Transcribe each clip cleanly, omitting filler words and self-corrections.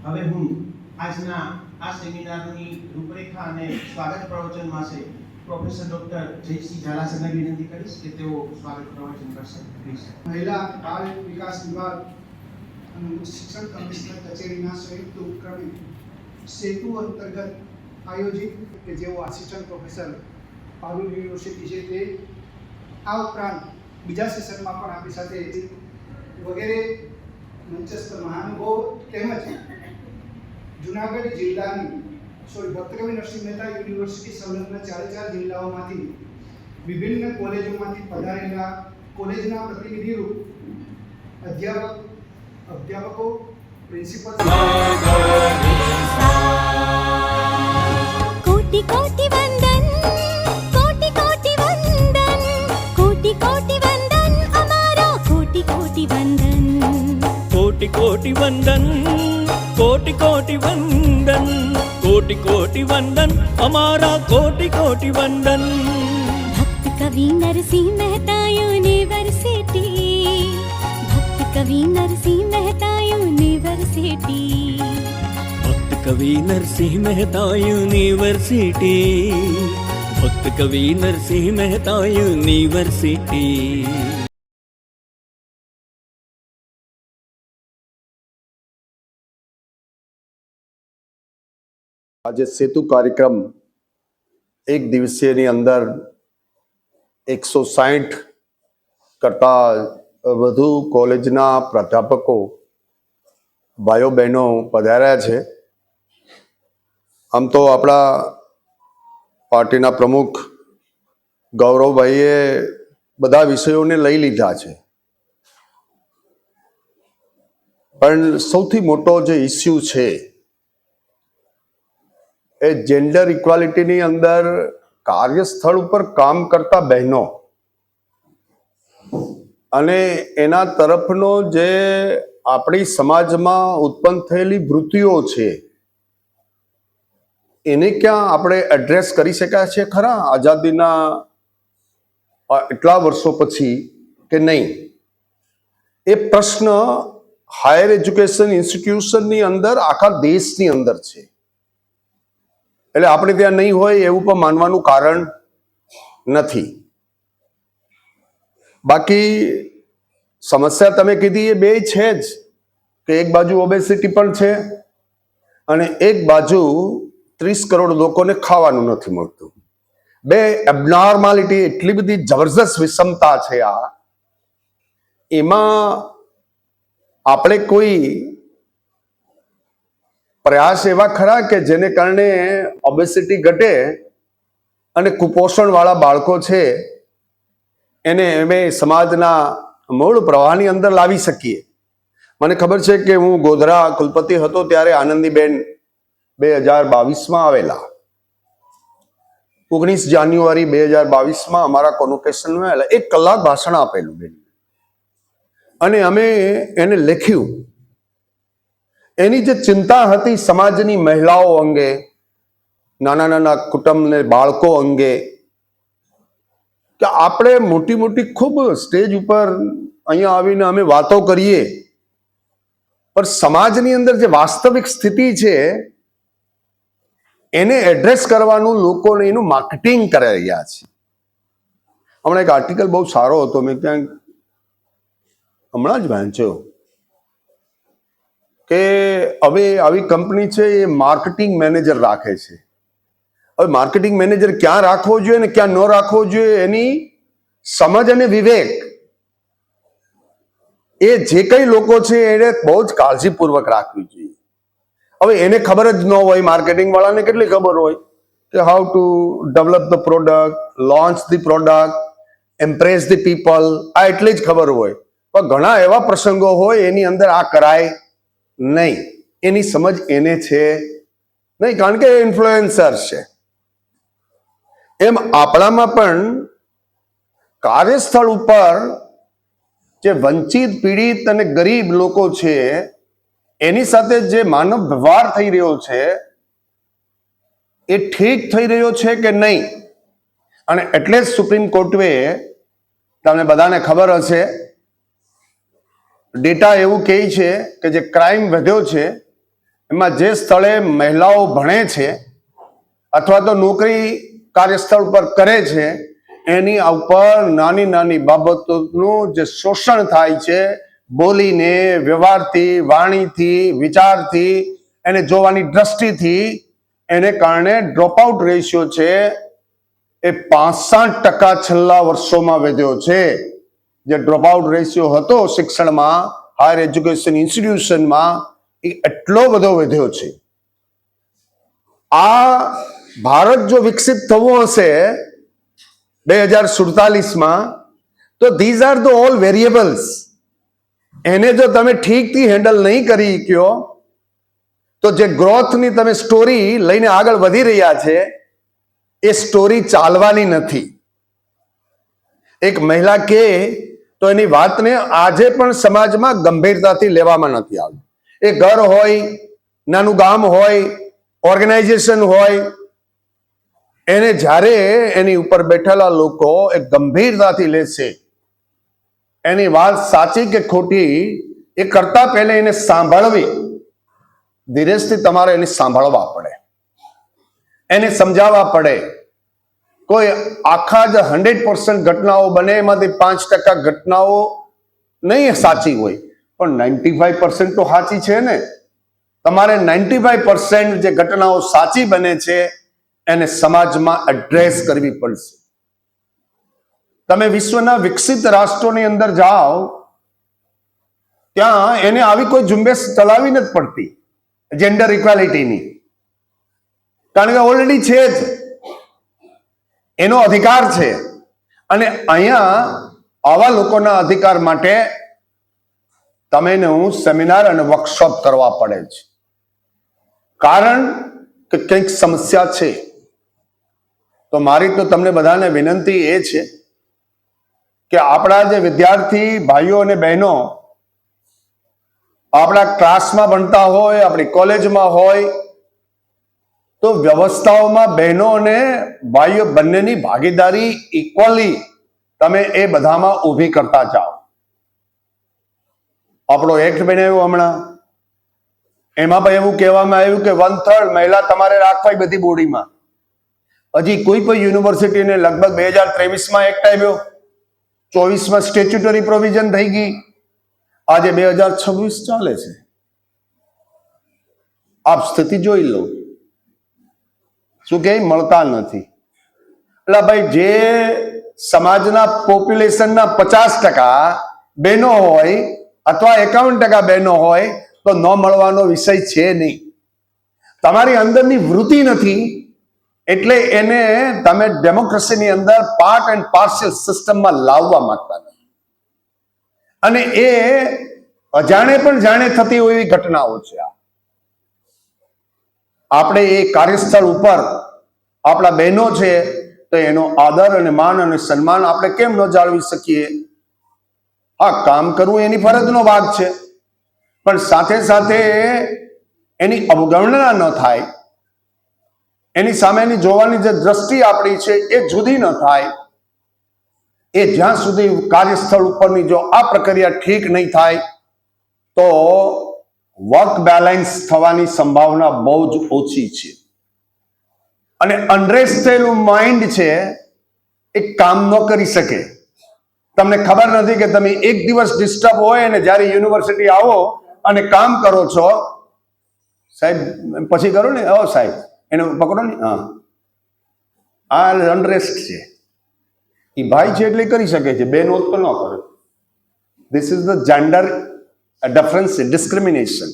હવે હું આજના આ સેમિનારની રૂપરેખા અને સ્વાગત પ્રવચન માટે પ્રોફેસર ડોક્ટર જયસિંહ ઝાલા સરને વિનંતી કરીશ કે તેઓ સ્વાગત પ્રવચન કરશે. મહિલા બાળ વિકાસ વિભાગ અને શિક્ષણ કમિશનર કચેરીના સંયુક્ત ઉપક્રમે સેતુ અંતર્ગત આયોજિત કે જેઓ આસિસ્ટન્ટ પ્રોફેસર પારુલ યુનિવર્સિટી છે તે આ ઉપરાંત બીજા સેશનમાં પણ આપણી સાથે વગેરે મંચસ્થ મહાનુભાવો તેમજ જુનાગઢ જિલ્લાની ભક્તકવિ નરસિંહ મહેતા યુનિવર્સિટી સંલગ્ન 4 જિલ્લાઓમાંથી વિભિન્ન કોલેજોમાંથી પધારેલા કોલેજના પ્રતિનિધિઓ, અધ્યાપકો, પ્રિન્સિપલ कोटि कोटि वंदन, कोटि कोटि वंदन, कोटि कोटि वंदन, हमारा कोटि कोटि वंदन, कोटि कोटि वंदन, कोटि कोटि वंदन, कोटि कोटि वंदन, हमारा कोटि कोटि वंदन. भक्त कवि नरसिंह मेहता यूनिवर्सिटी, भक्त कवि नरसिंह मेहता यूनिवर्सिटी, भक्त कवि नरसिंह मेहता यूनिवर्सिटी, भक्त कवि नरसिंह मेहता यूनिवर्सिटी. આજે સેતુ કાર્યક્રમ એક દિવસીયની અંદર 160 કરતા વધુ કોલેજના પ્રાધ્યાપકો, ભાઈઓ બહેનો પધાર્યા છે. આમ તો આપણા પાર્ટીના પ્રમુખ ગૌરવભાઈએ બધા વિષયોને લઈ લીધા છે, પણ સૌથી મોટો જે ઇસ્યુ છે એ જેન્ડર ઇક્વાલિટીની અંદર કાર્યસ્થળ ઉપર કામ કરતા બહેનો અને એના તરફનો જે આપણી સમાજમાં ઉત્પન્ન થયેલી વૃત્તિઓ છે એને ક્યાં આપણે એડ્રેસ કરી શક્યા છે ખરા આઝાદીના એટલા વર્ષો પછી કે નહીં? એ પ્રશ્ન હાયર એજ્યુકેશન ઇન્સ્ટિટ્યુશનની અંદર આખા દેશની અંદર છે. એટલે આપણે ત્યાં નહીં હોય એવું પણ માનવાનું કારણ નથી. બાકી સમસ્યા તમે કીધી એ બે છે જ, કે એક બાજુ ઓબેસિટી પણ છે અને એક બાજુ 30 કરોડ લોકોને ખાવાનું નથી મળતું. બે એબનોર્માલિટી, એટલી બધી જબરજસ્ત વિષમતા છે આ. એમાં આપણે કોઈ પ્રયાસ એવા ખરા કે જેને કારણે ઓબેસિટી ઘટે અને કુપોષણ વાળા બાળકો છે એને અમે સમાજના મૂળ પ્રવાહની અંદર લાવી શકીએ? મને ખબર છે કે હું ગોધરા કુલપતિ હતો ત્યારે આનંદીબેન 2022માં આવેલા, 19 જાન્યુઆરી 2022માં અમારા કોન્વોકેશનમાં આવેલા. 1 કલાક ભાષણ આપેલું બેન, અને અમે એને લખ્યું. એની જે ચિંતા હતી સમાજની મહિલાઓ અંગે, નાના નાના કુટુંબને બાળકો અંગે, કે આપણે મોટી મોટી ખૂબ સ્ટેજ ઉપર અહીંયા આવીને અમે વાતો કરીએ, પણ સમાજની અંદર જે વાસ્તવિક સ્થિતિ છે એને એડ્રેસ કરવાનું લોકોને એનું માર્કેટિંગ કરી રહ્યા છે. હમણાં એક આર્ટિકલ બહુ સારો હતો, મેં ક્યાંક હમણાં જ વાંચ્યો કે હવે આવી કંપની છે એ માર્કેટિંગ મેનેજર રાખે છે. હવે માર્કેટિંગ મેનેજર ક્યાં રાખવો જોઈએ ને ક્યાં ન રાખવો જોઈએ એની સમજ અને વિવેક એ જે કઈ લોકો છે એને બહુ જ કાળજીપૂર્વક રાખવી જોઈએ. હવે એને ખબર જ ન હોય, માર્કેટિંગ વાળાને કેટલી ખબર હોય કે how to develop the product, launch the product, Impress the people, આ એટલી જ ખબર હોય. પણ ઘણા એવા પ્રસંગો હોય એની અંદર આ કરાય નહીં, એની સમજ એને છે નહીં, કારણ કે ઇન્ફ્લુએન્સર છે. એમ આપણામાં પણ કાર્યસ્થળ ઉપર જે વંચિત, પીડિત અને ગરીબ લોકો છે એની સાથે જે માનવ વ્યવહાર થઈ રહ્યો છે એ ઠીક થઈ રહ્યો છે કે નહીં. અને એટલે જ સુપ્રીમ કોર્ટે, તમને બધાને ખબર હશે, ડેટા એવું કહે છે કે જે ક્રાઇમ વધ્યો છે એમાં જે સ્થળે મહિલાઓ ભણે છે અથવા તો નોકરી કાર્યસ્થળ પર કરે છે એની ઉપર નાની નાની બાબતોનું જે શોષણ થાય છે, બોલીને, વ્યવહારથી, વાણીથી, વિચારથી, એને જોવાની દ્રષ્ટિથી, એને કારણે ડ્રોપઆઉટ રેશિયો છે એ 65% છેલ્લા વર્ષોમાં વધ્યો છે. જે ડ્રોપઆઉટ રેશિયો હતો શિક્ષણમાં, હાયર એજ્યુકેશન ઇન્સ્ટિટ્યુશનમાં, એ એટલો બધો વધ્યો છે. આ ભારત જો વિકસિત થવું હશે 2047માં, તો these are the all variables. એને જો તમે ઠીકથી હેન્ડલ નહીં કરી શક્યો તો જે ગ્રોથની તમે સ્ટોરી લઈને આગળ વધી રહ્યા છે એ સ્ટોરી ચાલવાની નથી. એક મહિલા કે તો એની વાતને આજે પણ સમાજમાં ગંભીરતાથી લેવામાં નથી આવતી. એ ઘર હોય, નાનું ગામ હોય, ઓર્ગેનાઇઝેશન હોય, એને જ્યારે એની ઉપર બેઠેલા લોકો એ ગંભીરતાથી લેશે, એની વાત સાચી કે ખોટી એ કરતા પહેલા એને સાંભળવી, ધીરજથી તમારે એને સાંભળવા પડે, એને સમજાવવા પડે. કોઈ આખા જ 100% ઘટનાઓ બને એમાંથી 5% ઘટનાઓ નહીં સાચી હોય, પણ 95% તો સાચી છે ને. તમારે 95% જે ઘટનાઓ સાચી બને છે એને સમાજમાં એડ્રેસ કરવી પડશે. તમે વિશ્વના વિકસિત રાષ્ટ્રોની અંદર જાઓ, ત્યાં એને આવી કોઈ ઝુંબેશ ચલાવી નથી પડતી જેન્ડર ઇક્વાલિટીની, કારણ કે ઓલરેડી છે જ, એનો અધિકાર છે. અને અહીંયા આવા લોકોના અધિકાર માટે તમે હું સેમિનાર અને વર્કશોપ કરવા પડે છે, કારણ કે કંઈક સમસ્યા છે. તો મારી તો તમને બધાને વિનંતી એ છે કે આપણા જે વિદ્યાર્થી ભાઈઓ અને બહેનો આપણા ક્લાસમાં ભણતા હોય, આપણી કોલેજમાં હોય, તો વ્યવસ્થાઓમાં બહેનો અને ભાઈઓ બંનેની ભાગીદારી ઇક્વલી તમે એ બધામાં ઊભી કરતા જાઓ. આપણો એક્ટ બનાવ્યો હમણાં, એમાં પણ એવું કહેવામાં આવ્યું કે 1/3 મહિલા તમારે રાખવા બધી બોડીમાં. હજી કોઈ પણ યુનિવર્સિટીને લગભગ 2023માં એક્ટ આવ્યો, 24માં સ્ટેચ્યુટરી પ્રોવિઝન થઈ ગઈ, આજે 2026 ચાલે છે. આપ સ્થિતિ જોઈ લો, શું કે મળતા નથી. એટલે ભાઈ, જે સમાજના પોપ્યુલેશનના 50% બહેનો હોય અથવા 51% બહેનો હોય તો ન મળવાનો વિષય છે નહીં. તમારી અંદરની વૃત્તિ નથી એટલે એને તમે ડેમોક્રેસીની અંદર પાર્ટ એન્ડ પાર્શિયલ સિસ્ટમમાં લાવવા માંગતા નથી. અને એ અજાણે પણ જાણે થતી હોય એવી ઘટનાઓ છે. આપણે એ કાર્યસ્થળ ઉપર આપણા બહેનો છે તો એનો આદર અને માન અને સન્માન આપણે કેમ ન જાળવી શકીએ? હા, કામ કરવું એની ફરજનો ભાગ છે, પણ સાથે સાથે એની અવગણના ન થાય, એની સામેની જોવાની જે દ્રષ્ટિ આપણી છે એ જુદી ન થાય. એ જ્યાં સુધી કાર્યસ્થળ ઉપરની જો આ પ્રક્રિયા ઠીક નહીં થાય તો વર્ક બેલેન્સ થવાની સંભાવના બહુ જ ઓછી છે. અને અનરેસ્ટ થયેલું માઇન્ડ છે એ કામ ન કરી શકે. તમને ખબર નથી કે તમે એક દિવસ ડિસ્ટર્બ હોય અને જ્યારે યુનિવર્સિટી આવો અને કામ કરો છો, સાહેબ પછી કરો ને, સાહેબ એને પકડો ને, આ અનરેસ્ટ છે. એ ભાઈ છે એટલે કરી શકે છે, બેન હોત તો ન કરે. This is the gender difference, discrimination.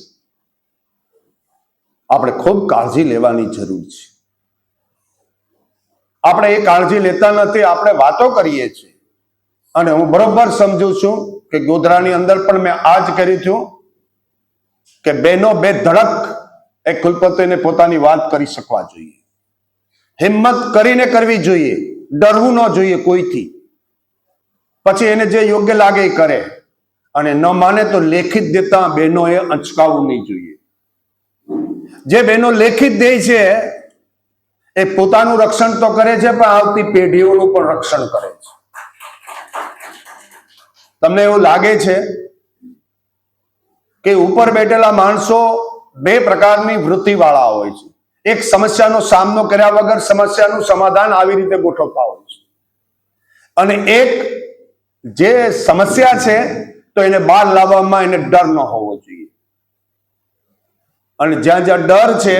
આપણે ખૂબ કાળજી લેવાની જરૂર છે. આપણે એ કાળજી લેતા નથી, આપણે વાતો કરીએ છીએ. અને હું બરોબર સમજુ છું કે ગોધરાની અંદર પણ મેં આ જ કર્યું છું કે બેનો બે ધડક એ કુલપતિને પોતાની વાત કરી શકવા જોઈએ. હિંમત કરીને કરવી જોઈએ, ડરવું ન જોઈએ કોઈથી. પછી એને જે યોગ્ય લાગે એ કરે, અને ન માને તો લેખિત દેતા બહેનોએ અચકાવવું નહીં જોઈએ. જે બહેનો લેખિત દે છે એ પોતાનું રક્ષણ તો કરે છે, પણ આવતી પેઢીઓનું પણ રક્ષણ કરે છે. તમને એવું લાગે છે કે ઉપર બેઠેલા માણસો બે પ્રકારની વૃત્તિ વાળા હોય છે. એક સમસ્યાનો સામનો કર્યા વગર સમસ્યાનું સમાધાન આવી રીતે ગોઠવતા હોય છે, અને એક જે સમસ્યા છે તો એને બહાર લાવવામાં એને ડર ન હોવો જોઈએ. અને જ્યાં જ્યાં ડર છે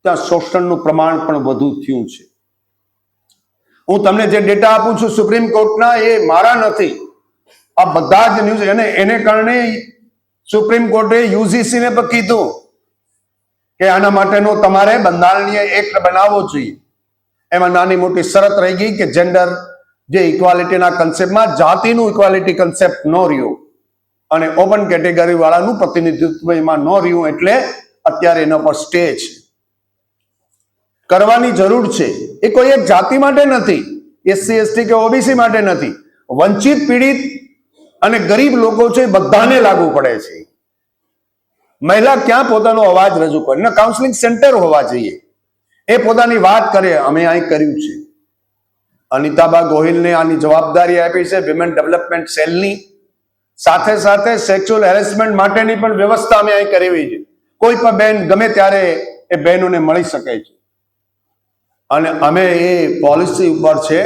ત્યાં શોષણનું પ્રમાણ પણ વધુ થયું છે. હું તમને જે ડેટા આપું છું સુપ્રીમ કોર્ટના, એ મારા નથી, આ બધા જ ન્યૂઝ. એને કારણે સુપ્રીમ કોર્ટે યુજીસી ને પણ કીધું કે આના માટેનો તમારે બંધારણીય એક્ટ બનાવવો જોઈએ. એમાં નાની મોટી શરત રહી ગઈ કે જેન્ડર, જે ઇક્વાલિટીના કન્સેપ્ટમાં જાતિનું ઇક્વાલિટી કન્સેપ્ટ ન રહ્યું અને ઓપન કેટેગરી વાળાનું પ્રતિનિધિત્વ એમાં ન રહ્યું, એટલે અત્યારે એના પર સ્ટે છે. કરવાની જરૂર છે. એ કોઈ એક જાતિ માટે નથી, એસસી એસટી કે ઓબીસી માટે નથી, વંચિત, પીડિત અને ગરીબ લોકો છે બધાને લાગુ પડે છે. મહિલા ક્યાં પોતાનો અવાજ રજૂ કરે, એના કાઉન્સેલિંગ સેન્ટર હોવા જોઈએ, એ પોતાની વાત કરે. અમે અહીં કર્યું છે. અનિતાબા ગોહિલને આની જવાબદારી આપી છે વિમેન ડેવલપમેન્ટ સેલની. સાથે સાથે સેક્સ્યુઅલ હેરેસમેન્ટ માટેની પણ વ્યવસ્થા અમે અહીં કરેલી છે. કોઈ પણ બેન ગમે ત્યારે એ બહેનોને મળી શકે છે. અને અમે એ પોલિસી ઉપર છે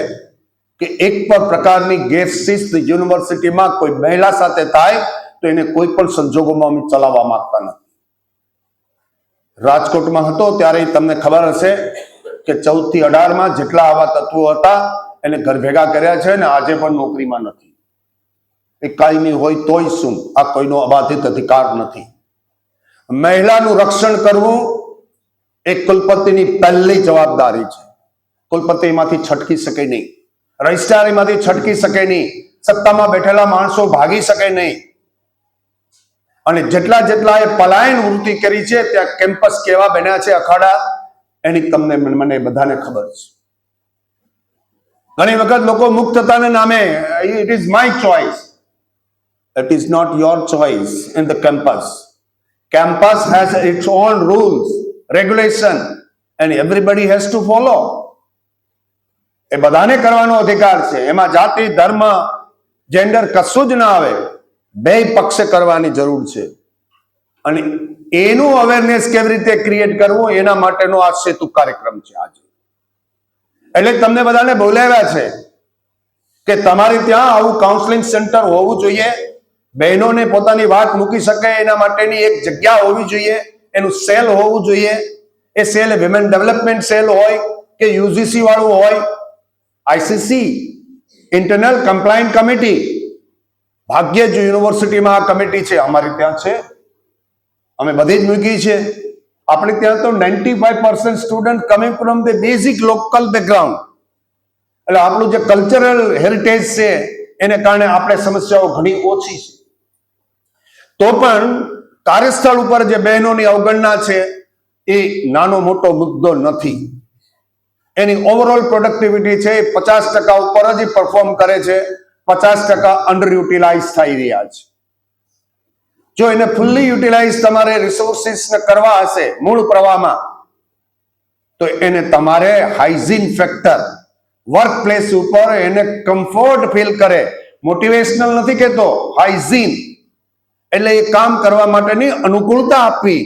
કે એક પણ પ્રકારની ગેરશિસ્ત યુનિવર્સિટીમાં કોઈ મહિલા સાથે થાય તો એને કોઈ પણ સંજોગોમાં અમે ચલાવવા માંગતા નથી. રાજકોટમાં હતો ત્યારે તમને ખબર હશે કે 14 થી 18 જેટલા આવા તત્વો હતા એને ઘર ભેગા કર્યા છે, અને આજે પણ નોકરીમાં નથી. એ કાયમી હોય તોય શું, આ કોઈનો અબાધિત અધિકાર નથી. મહિલાનું રક્ષણ કરવું એ કુલપતિની પહેલી જવાબદારી છે. કુલપતિ એમાંથી છટકી શકે નહીં, રજિસ્ટ્રાર એમાંથી છટકી શકે નહીં, સત્તામાં બેઠેલા માણસો ભાગી શકે નહીં. અને જેટલા એ પલાયન વૃત્તિ કરી છે, ત્યાં કેમ્પસ કેવા બન્યા છે, અખાડા, એની તમને મને બધાને ખબર છે. ઘણી વખત લોકો મુક્તતાના નામે it is my choice. It is not your choice in the campus. Campus has its own rules, regulation, and everybody has to follow. એ બધાને કરવાનો અધિકાર છે. એમાં જાતિ, ધર્મ, જેન્ડર કશું જ ના આવે. બે પક્ષે કરવાની જરૂર છે. અને એનું અવેરનેસ કેવી રીતે ક્રિએટ કરવું એના માટેનો આ સેતુ કાર્યક્રમ છે આજે. એટલે તમને બધાને બોલાવ્યા છે કે તમારે ત્યાં આવું કાઉન્સેલિંગ સેન્ટર હોવું જોઈએ. બહેનોને પોતાની વાત મૂકી શકે એના માટેની એક જગ્યા હોવી જોઈએ, એનું સેલ હોવું જોઈએ. એ સેલ વિમેન ડેવલપમેન્ટ સેલ હોય કે યુજીસી વાળું હોય, આઈસીસી ઇન્ટરનલ કમ્પ્લાયન્ટ કમિટી. ભાગ્ય જ યુનિવર્સિટીમાં આ કમિટી છે, અમારી ત્યાં છે, અમે બધી જ મૂકી છે. આપણે ત્યાં તો 95% student coming from the basic local background. એટલે આપણું જે કલ્ચરલ હેરિટેજ છે એને કારણે આપણે સમસ્યાઓ ઘણી ઓછી છે. તો પણ કાર્યસ્થળ ઉપર જે બહેનોની અવગણના છે એ નાનો મોટો મુદ્દો નથી. એની ઓવરઓલ પ્રોડક્ટિવિટી છે 50% ઉપર જ પરફોર્મ કરે છે, 50% અંડર યુટિલાઇઝ થઈ રહ્યા છે. જો એને ફુલ્લી યુટિલાઇઝ તમારે રિસોર્સિસને કરવા હશે મૂળ પ્રવાહમાં, તો એને તમારે હાઇજીન ફેક્ટર, વર્ક પ્લેસ ઉપર એને કમ્ફર્ટ ફીલ કરે. મોટિવેશનલ નથી કહેતો, હાઇજીન એટલે એ કામ કરવા માટેની અનુકૂળતા આપવી,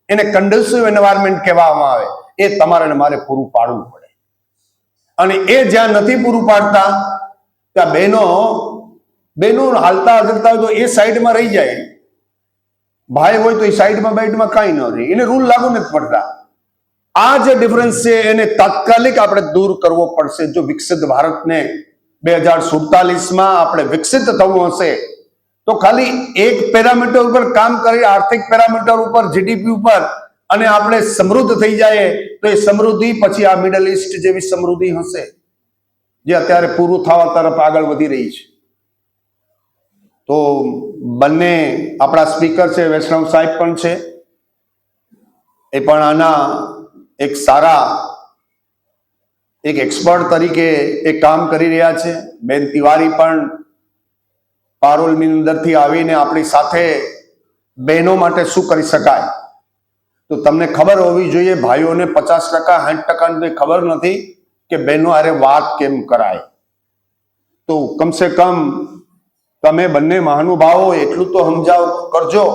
એને કન્ડ્યુસિવ એન્વાયરમેન્ટ કહેવામાં આવે. એ તમારે ને મારે પૂરું પાડવું પડે. અને એ જ્યાં નથી પૂરું પાડતા ત્યાં બહેનો હાલતા હલતા હોય તો એ સાઈડમાં રહી જાય, ભાઈ હોય તો એ સાઈડમાં બાઈડમાં કાંઈ ન રહે, એને રૂલ લાગુ નથી પડતા. આ જે ડિફરન્સ છે એને તાત્કાલિક આપણે દૂર કરવો પડશે. જો વિકસિત ભારતને 2047માં આપણે વિકસિત થવું હશે તો ખાલી એક પેરામીટર ઉપર કામ કરી, આર્થિક પેરામીટર ઉપર, જીડીપી ઉપર, અને આપણે સમૃદ્ધ થઈ જાય તો એ સમૃદ્ધિ પછી આ મિડલ ઈસ્ટ જેવી સમૃદ્ધિ હશે જે અત્યારે પૂરું થવા તરફ આગળ વધી રહી છે. તો બંને આપણા સ્પીકર છે, વૈષ્ણવ સાહેબ પણ છે, એ પણ આના એક સારા એક એક્સપર્ટ તરીકે એ કામ કરી રહ્યા છે. બેન તિવારી પણ પારોલની અંદરથી આવીને આપણી સાથે બહેનો માટે શું કરી શકાય તો તમને ખબર હોવી જોઈએ. ભાઈઓને 50% 60% ખબર નથી કે બહેનો અરે વાત કેમ કરાય. તો કમસે કમ તમે બંને મહાનુભાવો એટલું તો સમજાવ કરજો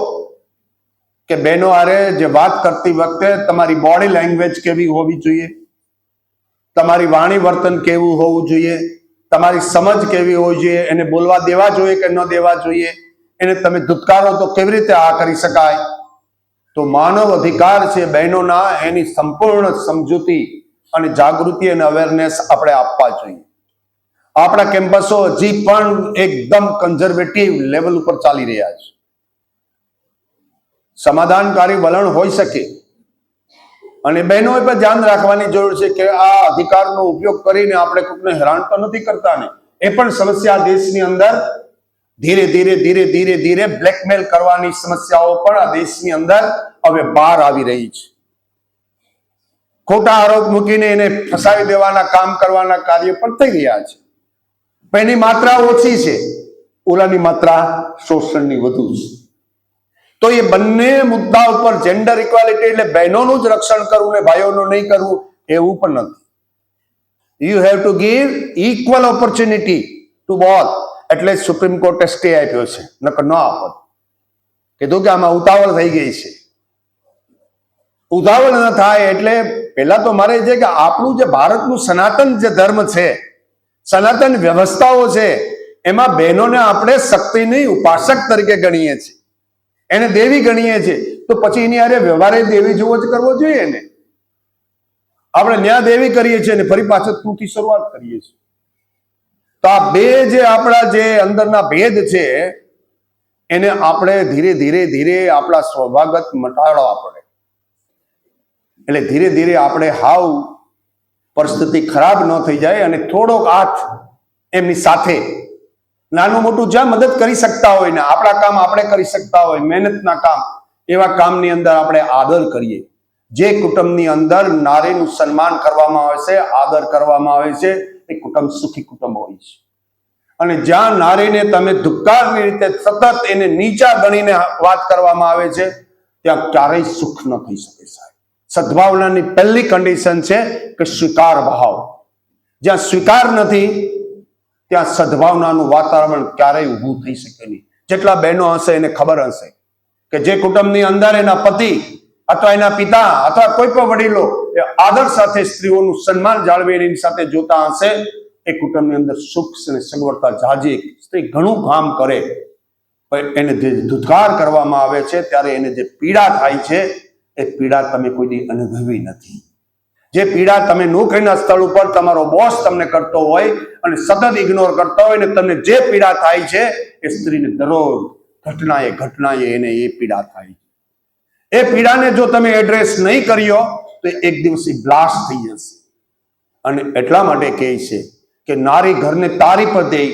કે બહેનો અરે જે વાત કરતી વખતે તમારી બોડી લેંગ્વેજ કેવી હોવી જોઈએ, તમારી વાણી વર્તન કેવું હોવું જોઈએ, તમારી સમજ કેવી હોવી જોઈએ, એને બોલવા દેવા જોઈએ કે ન દેવા જોઈએ, એને તમે ધુતકારો તો કેવી રીતે આ કરી શકાય. તો માનવ અધિકાર છે બહેનોના, એની સંપૂર્ણ સમજૂતી અને જાગૃતિ અને અવેરનેસ આપણે આપવા જોઈએ. આપણા કેમ્પસો હજી પણ એકદમ કન્ઝર્વેટિવ લેવલ ઉપર ચાલી રહ્યા છે. સમાધાનકારી વલણ હોઈ શકે અને બહેનોએ પણ ધ્યાન રાખવાની જરૂર છે કે આ અધિકારનો ઉપયોગ કરીને આપણે કોઈને હેરાન તો નથી કરતા ને. એ પણ સમસ્યા દેશની અંદર ધીરે ધીરે ધીરે ધીરે ધીરે બ્લેકમેલ કરવાની સમસ્યાઓ પણ આ દેશની અંદર હવે બહાર આવી રહી છે. ખોટા આરોપ મૂકીને એને ફસાવી દેવાના કામ કરવાના કાર્ય પણ થઈ રહ્યા છે. એની માત્રા ઓછી છે, ઓલાની માત્રા શોષણની વધુ છે. તો એ બંને મુદ્દા ઉપર જેન્ડર ઇક્વાલિટી એટલે બહેનોનું જ રક્ષણ કરવું ને ભાઈઓનું નહીં કરવું એવું પણ નથી. You have to give equal opportunity two both. એટલે સુપ્રીમ કોર્ટે સ્ટે આપ્યો છે, નકર ન આપત. કીધું કે આમાં ઉતાવળ થઈ ગઈ છે. ઉતાવળ ન થાય એટલે પહેલા તો મારે છે કે આપણું જે ભારતનું સનાતન જે ધર્મ છે, સનાતન વ્યવસ્થાઓ છે, એમાં બહેનોને આપણે શક્તિની ઉપાસક તરીકે ગણીએ છીએ, એને દેવી ગણીએ છીએ. તો પછી એની અરે વ્યવહારે દેવી જેવો જ કરવો જોઈએ ને. આપણે ન્યા દેવી કરીએ છીએ અને ફરી પાછળ તુંથી શરૂઆત કરીએ છીએ. તો આ બે જે આપણા જે અંદરના ભેદ છે એને આપણે ધીરે ધીરે ધીરે આપણા સ્વભાગત મટાડવા પડે. એટલે ધીરે ધીરે આપણે હાવ પરિસ્થિતિ ખરાબ ન થઈ જાય અને થોડોક હાથ એમની સાથે નાનું મોટું જ્યાં મદદ કરી શકતા હોય ને, આપણા કામ આપણે કરી શકતા હોય, મહેનતના કામ, એવા કામની અંદર આપણે આદર કરીએ. જે કુટુંબની અંદર નારીનું સન્માન કરવામાં આવે છે, આદર કરવામાં આવે છે, એ કુટુંબ સુખી કુટુંબ હોય છે. અને જ્યાં નારીને તમે ધુક્કારની રીતે સતત એને નીચા ગણીને વાત કરવામાં આવે છે ત્યાં ક્યારેય સુખ ન થઈ શકે સાહેબ. સદભાવનાની પહેલી કન્ડિશન છે કે સ્વીકાર ભાવ. જ્યાં સ્વીકાર નથી ત્યાં સદભાવનાનું વાતાવરણ ક્યારેય ઊભું થઈ શકે નહીં. જેટલા બહેનો હશે એને ખબર હશે કે જે કુટુંબની અંદર એના પતિ અથવા એના પિતા અથવા કોઈ પણ વડીલો એ આદર સાથે સ્ત્રીઓનું સન્માન જાળવી એની સાથે જોતા હશે, એ કુટુંબની અંદર સુખ અને સગવડતા જાજી. સ્ત્રી ઘણું કામ કરે પણ એને જે ધુતકાર કરવામાં આવે છે ત્યારે એને જે પીડા થાય છે એ પીડા તમે કોઈ અનુભવી નથી. જે પીડા તમે નોકરીના સ્થળ ઉપર તમારો બોસ તમને કરતો હોય અને સતત ઇગ્નોર કરતો હોય ને તમને જે પીડા થાય છે એ સ્ત્રીને દરરોજ ઘટનાએ એને એ પીડા થાય. એ પીડાને જો તમે એડ્રેસ નહીં કર્યો તો એક દિવસ બ્લાસ્ટ થઈ જશે. અને એટલા માટે કહે છે કે નારી ઘરને તારી પર દે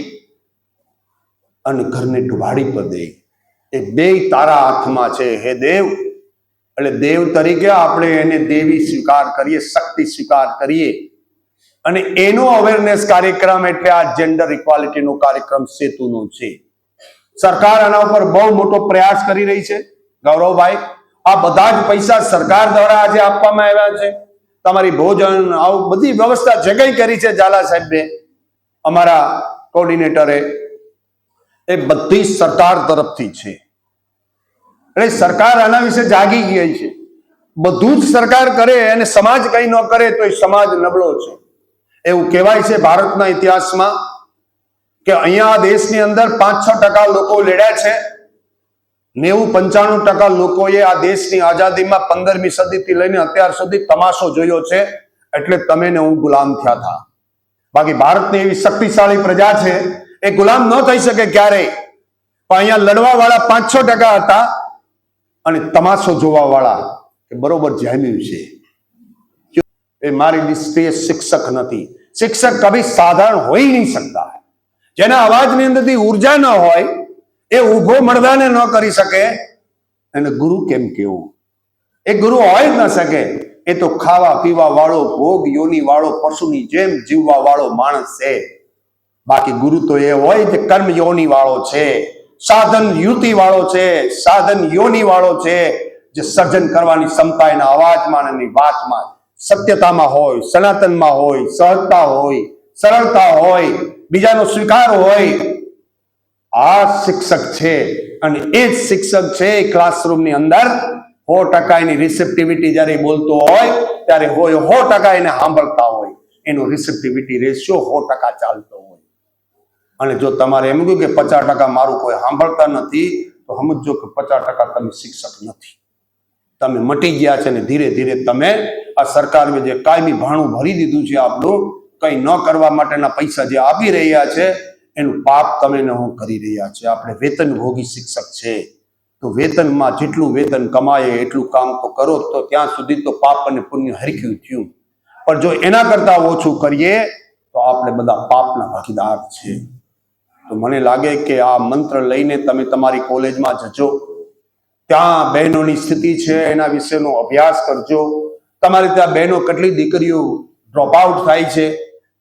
અને ઘરને ડુબાડી પર દે. એ બે તારા હાથમાં છે હે દેવ. એટલે દેવ તરીકે આપણે એને દેવી સ્વીકાર કરીએ, શક્તિ સ્વીકાર કરીએ. અને એનો અવેરનેસ કાર્યક્રમ એટલે આ જેન્ડર ઇક્વાલિટીનો કાર્યક્રમ સેતુનો છે. સરકાર આના ઉપર બહુ મોટો પ્રયાસ કરી રહી છે. ગૌરવભાઈ, આ બધા જ પૈસા સરકાર દ્વારા આજે આપવામાં આવ્યા છે. તમારી ભોજન આવું બધી વ્યવસ્થા જે કંઈ કરી છે ઝાલા સાહેબે, અમારા કોર્ડિનેટરે, એ બધી સરકાર તરફથી છે. એટલે સરકાર આના વિશે જાગી ગઈ છે. બધું જ સરકાર કરે અને સમાજ કંઈ ન કરે તો એ સમાજ નબળો છે. એવું કહેવાય છે ભારતના ઇતિહાસમાં કે અહીંયા દેશની અંદર 5-6% લોકો લડ્યા છે, 90-95% લોકોએ આ દેશની આઝાદીમાં 15મી સદીથી લઈને અત્યાર સુધી તમાશો જોયો છે. એટલે તમે ને હું ગુલામ થયા હતા. બાકી ભારતની એવી શક્તિશાળી પ્રજા છે, એ ગુલામ ન થઈ શકે ક્યારેય. પણ અહીંયા લડવા વાળા 5-6% હતા અને તમાશો જોવા વાળા કે બરોબર જામ્યું છે. એ મારી દ્રષ્ટિએ શિક્ષક નથી. શિક્ષક કભી સાધારણ હોઈ નહીં શકતા. જેના અવાજની અંદરથી ઉર્જા ન હોય, એ ઉભો મરદાને ન કરી શકે, એને ગુરુ કેમ કેવું? એ ગુરુ હોય જ ન શકે. એ તો ખાવા પીવા વાળો, ભોગ યોની વાળો, પશુની જેમ જીવવા વાળો માણસ છે. બાકી ગુરુ તો એ હોય જે કર્મ યોની વાળો છે, સાધન યુતિ વાળો છે, સાધન યોની વાળો છે, જે સર્જન કરવાની ક્ષમતા એના અવાજમાં અને એની વાતમાં, સત્યતામાં હોય, સનાતનમાં હોય, સહજતા હોય, સરળતા હોય, બીજાનો સ્વીકાર હોય. આ શિક્ષક છે. અને એ જ શિક્ષક છે ક્લાસરૂમની અંદર 100% એની રિસેપ્ટિવિટી જ્યારે બોલતો હોય ત્યારે હોય 100% એને સાંભળતા હોય, એનો રિસેપ્ટિવિટી રેશિયો 100% ચાલતો હોય. અને જો તમારે એમ કહ્યું કે 50% મારું કોઈ સાંભળતા નથી, તો સમજો કે 50% તમે શિક્ષક નથી, તમે મટી ગયા છે. ને ધીરે ધીરે તમે આ સરકારે જે કાયમી ભાણું ભરી દીધું છે, આપણું કંઈ ન કરવા માટેના પૈસા જે આપી રહ્યા છે, એનું પાપ તમે ને હું કરી રહ્યા છે. આપણે વેતનભોગી શિક્ષક છે, તો વેતનમાં જેટલું વેતન કમાય એટલું કામ તો કરો, તો ત્યાં સુધી તો પાપ અને પુણ્ય હરખ્યું થયું. પણ જો એના કરતા ઓછું કરીએ તો આપણે બધા પાપના ભાગીદાર છે. તો મને લાગે કે આ મંત્ર લઈને તમે તમારી કોલેજમાં જજો, ત્યાં બહેનોની સ્થિતિ છે એના વિશેનો અભ્યાસ કરજો. તમારે ત્યાં બહેનો કેટલી દીકરીઓ ડ્રોપ આઉટ થાય છે,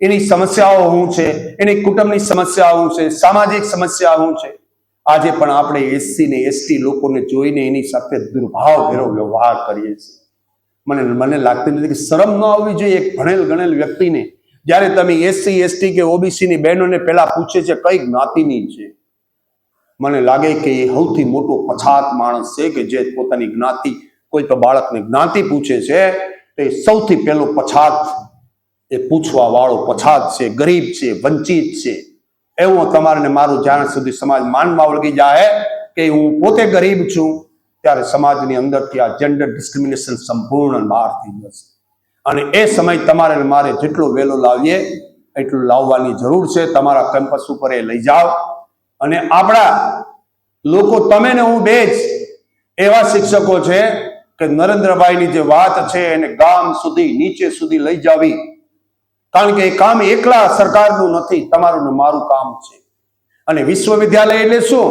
એની સમસ્યાઓ શું છે, એની કુટુંબની સમસ્યાઓ શું છે, સામાજિક સમસ્યા શું છે. આજે પણ આપણે એસસી ને એસટી લોકોને જોઈને એની સાથે દુર્ભાવ ભેરો વ્યવહાર કરીએ છીએ. મને લાગતું નથી કે શરમ ન આવવી જોઈએ એક ભણેલ ગણેલ વ્યક્તિને, જ્યારે તમે એસસી એસટી કે ઓબીસી ની બહેનોને પહેલા પૂછે છે કઈ જ્ઞાતિની છે. મને લાગે કે એ સૌથી મોટો પછાત માણસ છે કે જે પોતાની જ્ઞાતિ, કોઈ તો બાળકને જ્ઞાતિ પૂછે છે તો એ સૌથી પહેલો પછાત, એ પૂછવા વાળો પછાત છે, ગરીબ છે, વંચિત છે. એવું તમારે ને મારું જ્યાં સુધી સમાજ માનમાં વળગી જાય કે હું પોતે ગરીબ છું, ત્યારે સમાજની અંદરથી આ જેન્ડર ડિસ્ક્રિમિનેશન સંપૂર્ણ બહાર થઈ જશે. અને એ સમય તમારે ને મારે જેટલો વહેલો લાવીએ એટલું લાવવાની જરૂર છે. તમારા કેમ્પસ ઉપર એ લઈ જાઓ. અને આપણા લોકો, તમે ને હું બે જ એવા શિક્ષકો છે કે નરેન્દ્રભાઈની જે વાત છે એને ગામ સુધી, નીચે સુધી લઈ જાવી. કારણ કે એ કામ એકલા સરકારનું નથી, તમારું ને મારું કામ છે. અને વિશ્વવિદ્યાલય એટલે શું?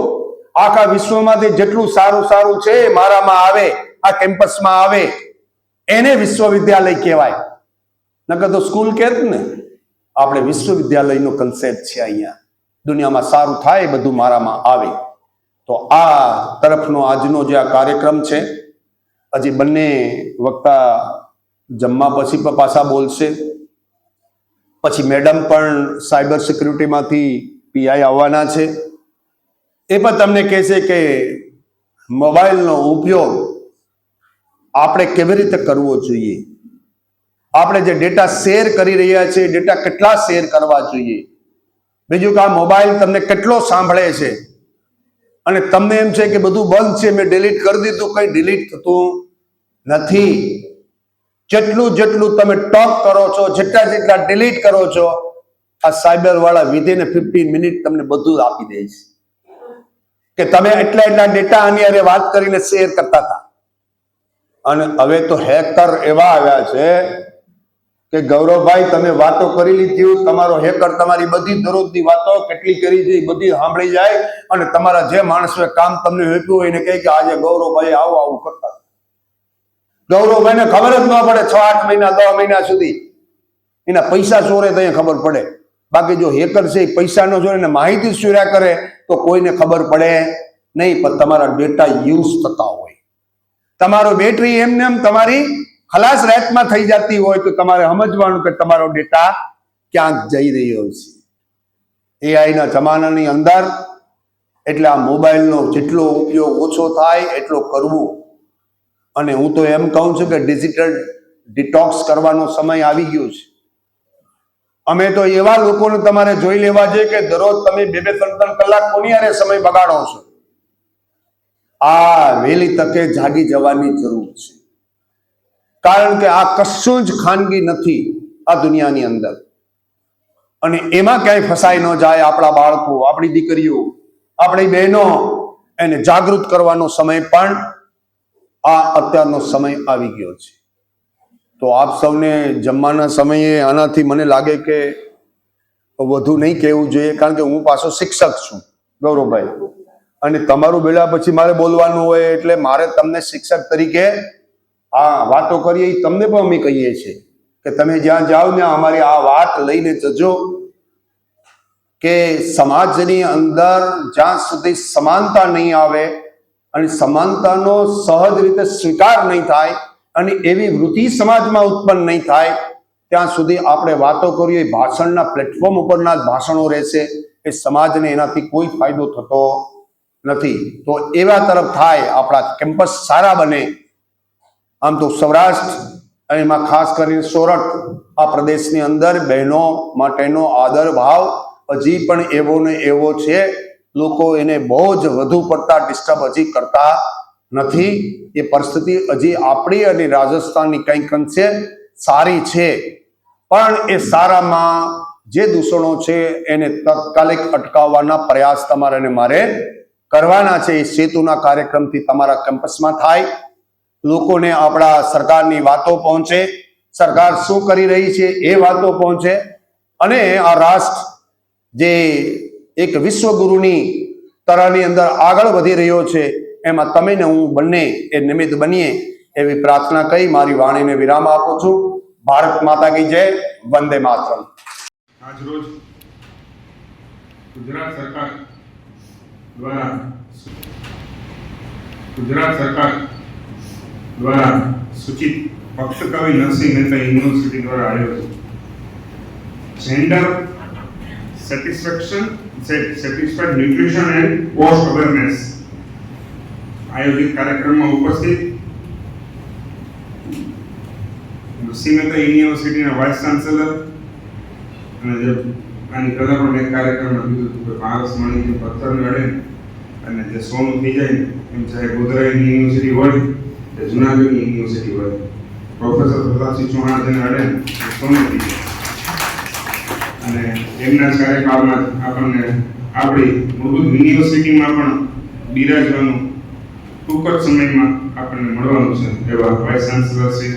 આખા વિશ્વમાંથી જેટલું સારું સારું છે મારામાં આવે, આ કેમ્પસમાં આવે, એને વિશ્વવિદ્યાલય કહેવાય. નકર તો સ્કૂલ કહેત ને. આપણે વિશ્વવિદ્યાલયનો કન્સેપ્ટ છે. અહીંયા દુનિયામાં સારું થાય બધું મારામાં આવે. તો આ તરફનો આજનો જે આ કાર્યક્રમ છે, હજી બંને વક્તા જમવા પછી પાછા બોલશે. પછી મેડમ પણ સાયબર સિક્યુરિટીમાંથી પીઆઈ આવવાના છે. એ પણ તમને કહેશે કે મોબાઈલનો ઉપયોગ આપણે કેવી રીતે કરવો જોઈએ, આપણે જે ડેટા શેર કરી રહ્યા છીએ ડેટા કેટલા શેર કરવા જોઈએ, બીજું કે આ મોબાઈલ તમને કેટલો સાંભળે છે. અને તમને એમ છે કે બધું બંધ છે, મેં ડિલીટ કરી દીધું, કંઈ ડિલીટ થતું નથી. જેટલું જેટલું તમે ટોક કરો છો, જેટલા ડિલીટ કરો છો, આ સાયબર વાળા વિધિન 15 મિનિટ તમને બધું આપી દે છે કે તમે એટલા ડેટા આની હારે વાત કરીને શેર કરતા હતા. અને હવે તો હેકર એવા આવ્યા છે કે ગૌરવભાઈ તમે વાતો કરી લીધી, તમારો હેકર તમારી બધી દરરોજની વાતો કેટલી કરી છે બધી સાંભળી જાય અને તમારા જે માણસોએ કામ તમને આપ્યું હોય એને કહે કે આજે ગૌરવભાઈ આવું કરતા. ગૌરવભાઈને ખબર જ ન પડે 6-8 મહિના 10 મહિના સુધી એના પૈસા ચોરે તો ખબર પડે. બાકી જો હેકર છે પૈસા ન ચોરે ને માહિતી ચોર્યા કરે તો કોઈને ખબર પડે નહીં. પણ તમારા ડેટા યુઝ થતા હોય, તમારો બેટરી એમને એમ તમારી ખલાસ રાતમાં થઈ જતી હોય તો તમારે સમજવાનું કે તમારો ડેટા ક્યાંક જઈ રહ્યો છે. એઆઈના જમાનાની અંદર એટલે આ મોબાઈલનો જેટલો ઉપયોગ ઓછો થાય એટલો કરવો. અને હું તો એમ કહું છું કે ડિજિટલ ડિટોક્સ કરવાનો સમય આવી ગયો છે. અમે તો એવા લોકોને તમારે જોઈ લેવા જોઈએ કે દરરોજ તમે 2-3 કલાક કોની હારે સમય બગાડો છો. આ વહેલી તકે જાગી જવાની જરૂર છે, કારણ કે આ કશું જ ખાનગી નથી આ દુનિયાની અંદર, અને એમાં ક્યાંય ફસાઈ ન જાય આપણા બાળકો, આપણી દીકરીઓ, આપણી બહેનો. એને જાગૃત કરવાનો સમય પણ આ અત્યારનો સમય આવી ગયો છે. તો આપ સૌને જમવાના સમયે આનાથી મને લાગે કે વધુ નહીં કહેવું જોઈએ, કારણ કે હું પાછો શિક્ષક છું ગૌરવભાઈ, અને તમારું બેડા પછી મારે બોલવાનું હોય, એટલે મારે તમને શિક્ષક તરીકે આ વાતો કરીએ એ તમને પણ અમે કહીએ છીએ કે તમે જ્યાં જાઓ ત્યાં અમારી આ વાત લઈને જજો કે સમાજની અંદર જ્યાં સુધી સમાનતા નહીં આવે અને સમાનતાનો સહજ રીતે સ્વીકાર નહીં થાય અને એવી વૃત્તિ સમાજમાં ઉત્પન્ન નહીં થાય, ત્યાં સુધી આપણે વાતો કરીએ ભાષણના પ્લેટફોર્મ ઉપરના જ ભાષણો રહેશે. એ સમાજને એનાથી કોઈ ફાયદો થતો નથી. તો એવા તરફ થાય, આપણા કેમ્પસ સારા બને. આમ તો સૌરાષ્ટ્ર, એમાં ખાસ કરીને સોરઠ આ પ્રદેશની અંદર બહેનો માટેનો આદર ભાવ હજી પણ એવો ને એવો છે. લોકો એને બહુ જ વધુ પડતા ડિસ્ટર્બ હજી કરતા નથી. એ પરિસ્થિતિ હજી આપણી અને રાજસ્થાનની કંઈક અંશે સારી છે, પણ એ સારામાં જે દૂષણો છે એને તાત્કાલિક અટકાવવાના પ્રયાસ તમારે અને મારે કરવાના છે. એ સેતુના કાર્યક્રમથી તમારા કેમ્પસમાં થાય, લોકોને આપણા સરકારની વાતો પહોંચે, સરકાર શું કરી રહી છે એ વાતો પહોંચે, અને આ રાષ્ટ્ર જે એક વિશ્વગુરુની તરહની અંદર આગળ વધી રહ્યો છે એમાં તમે ને હું બંને એ નિમિત્ત બનીએ એવી પ્રાર્થના કરી મારી વાણીને વિરામ આપું છું. ભારત માતા કી જય. વંદે માતરમ. આજરોજ ગુજરાત સરકાર દ્વારા સૂચિત પક્ષકવિ નરસિંહ મહેતા યુનિવર્સિટી દ્વારા આયોજિત gender satisfied nutrition and post awareness આયોજિત કાર્યક્રમમાં ઉપસ્થિત નરસિંહ મહેતા યુનિવર્સિટીના વાઇસ ચાન્સેલર અને જે આની પહેલા પણ એક કાર્યક્રમમાં કીધું કે પારસ મણી જે પથ્થર લડે અને જે સોનું થઈ જાય એમ ચાહે ગોધરાની યુનિવર્સિટી હોય કે જુનાગઢની યુનિવર્સિટી હોય, પ્રોફેસર પ્રતાપસિંહ ચૌહાણ જેને અડે સોનું થઈ જાય. અને એમના જ કાર્યકાળમાં આપણને આપણી મૂળભૂત યુનિવર્સિટીમાં પણ બિરાજવાનું ટૂંક જ સમયમાં આપણને મળવાનું છે એવા વાઇસ ચાન્સેલર શ્રી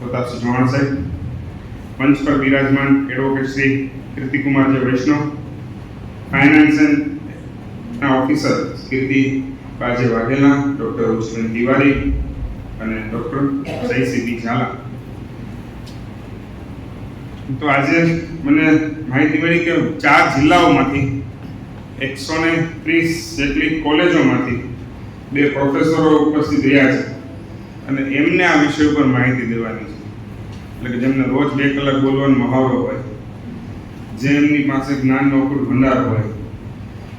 પ્રતાપસિંહ ચૌહાણ સાહેબ, મંચ પર બિરાજમાન એડવોકેટ શ્રી કીર્તિકુમાર જે વૈષ્ણવ, ફાઇનાન્સ ના ઓફિસર કીર્તિ બાજે વાઘેલા, ડોક્ટર ઉચ્ચબેન તિવારી અને ડોક્ટર જયસિંહ ઝાલા. તો આજે મને માહિતી મળી કે 4 જિલ્લાઓમાંથી 130 જેટલી કોલેજોમાંથી 2 પ્રોફેસરો ઉપસ્થિત રહ્યા છે અને એમને આ વિષય ઉપર માહિતી દેવાની છે. એટલે કે જેમને રોજ 2 કલાક બોલવાનો મહાવરો હોય, જેમની પાસે જ્ઞાનનો અખૂટ ભંડાર હોય,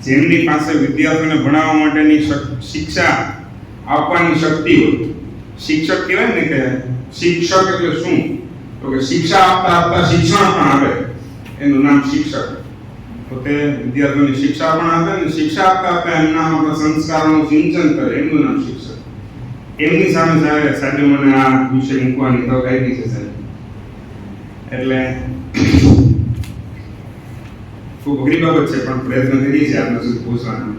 જેમની પાસે વિદ્યાર્થીઓને ભણાવવા માટેની શિક્ષા આપવાની શક્તિ હોય. શિક્ષક કહેવાય ને કે શિક્ષક એટલે શું, તો કે શિક્ષા આપતા આપતા શિક્ષણ પણ આપે, એનું નામ શિક્ષક. તો તે વિદ્યાર્થીઓને શિક્ષા પણ આપે અને શિક્ષા આપતા આપતા એમના આપણા સંસ્કારોનું સિંચન કરે, એમનું નામ શિક્ષક. એમની સામે સાહેબે મને આ વિષય મૂકવાની તક આપી છે સાહેબ. એટલે ખૂબ અઘરી બાબત છે, પણ પ્રયત્ન કરીએ છીએ આપણા સુધી પહોંચવાનો.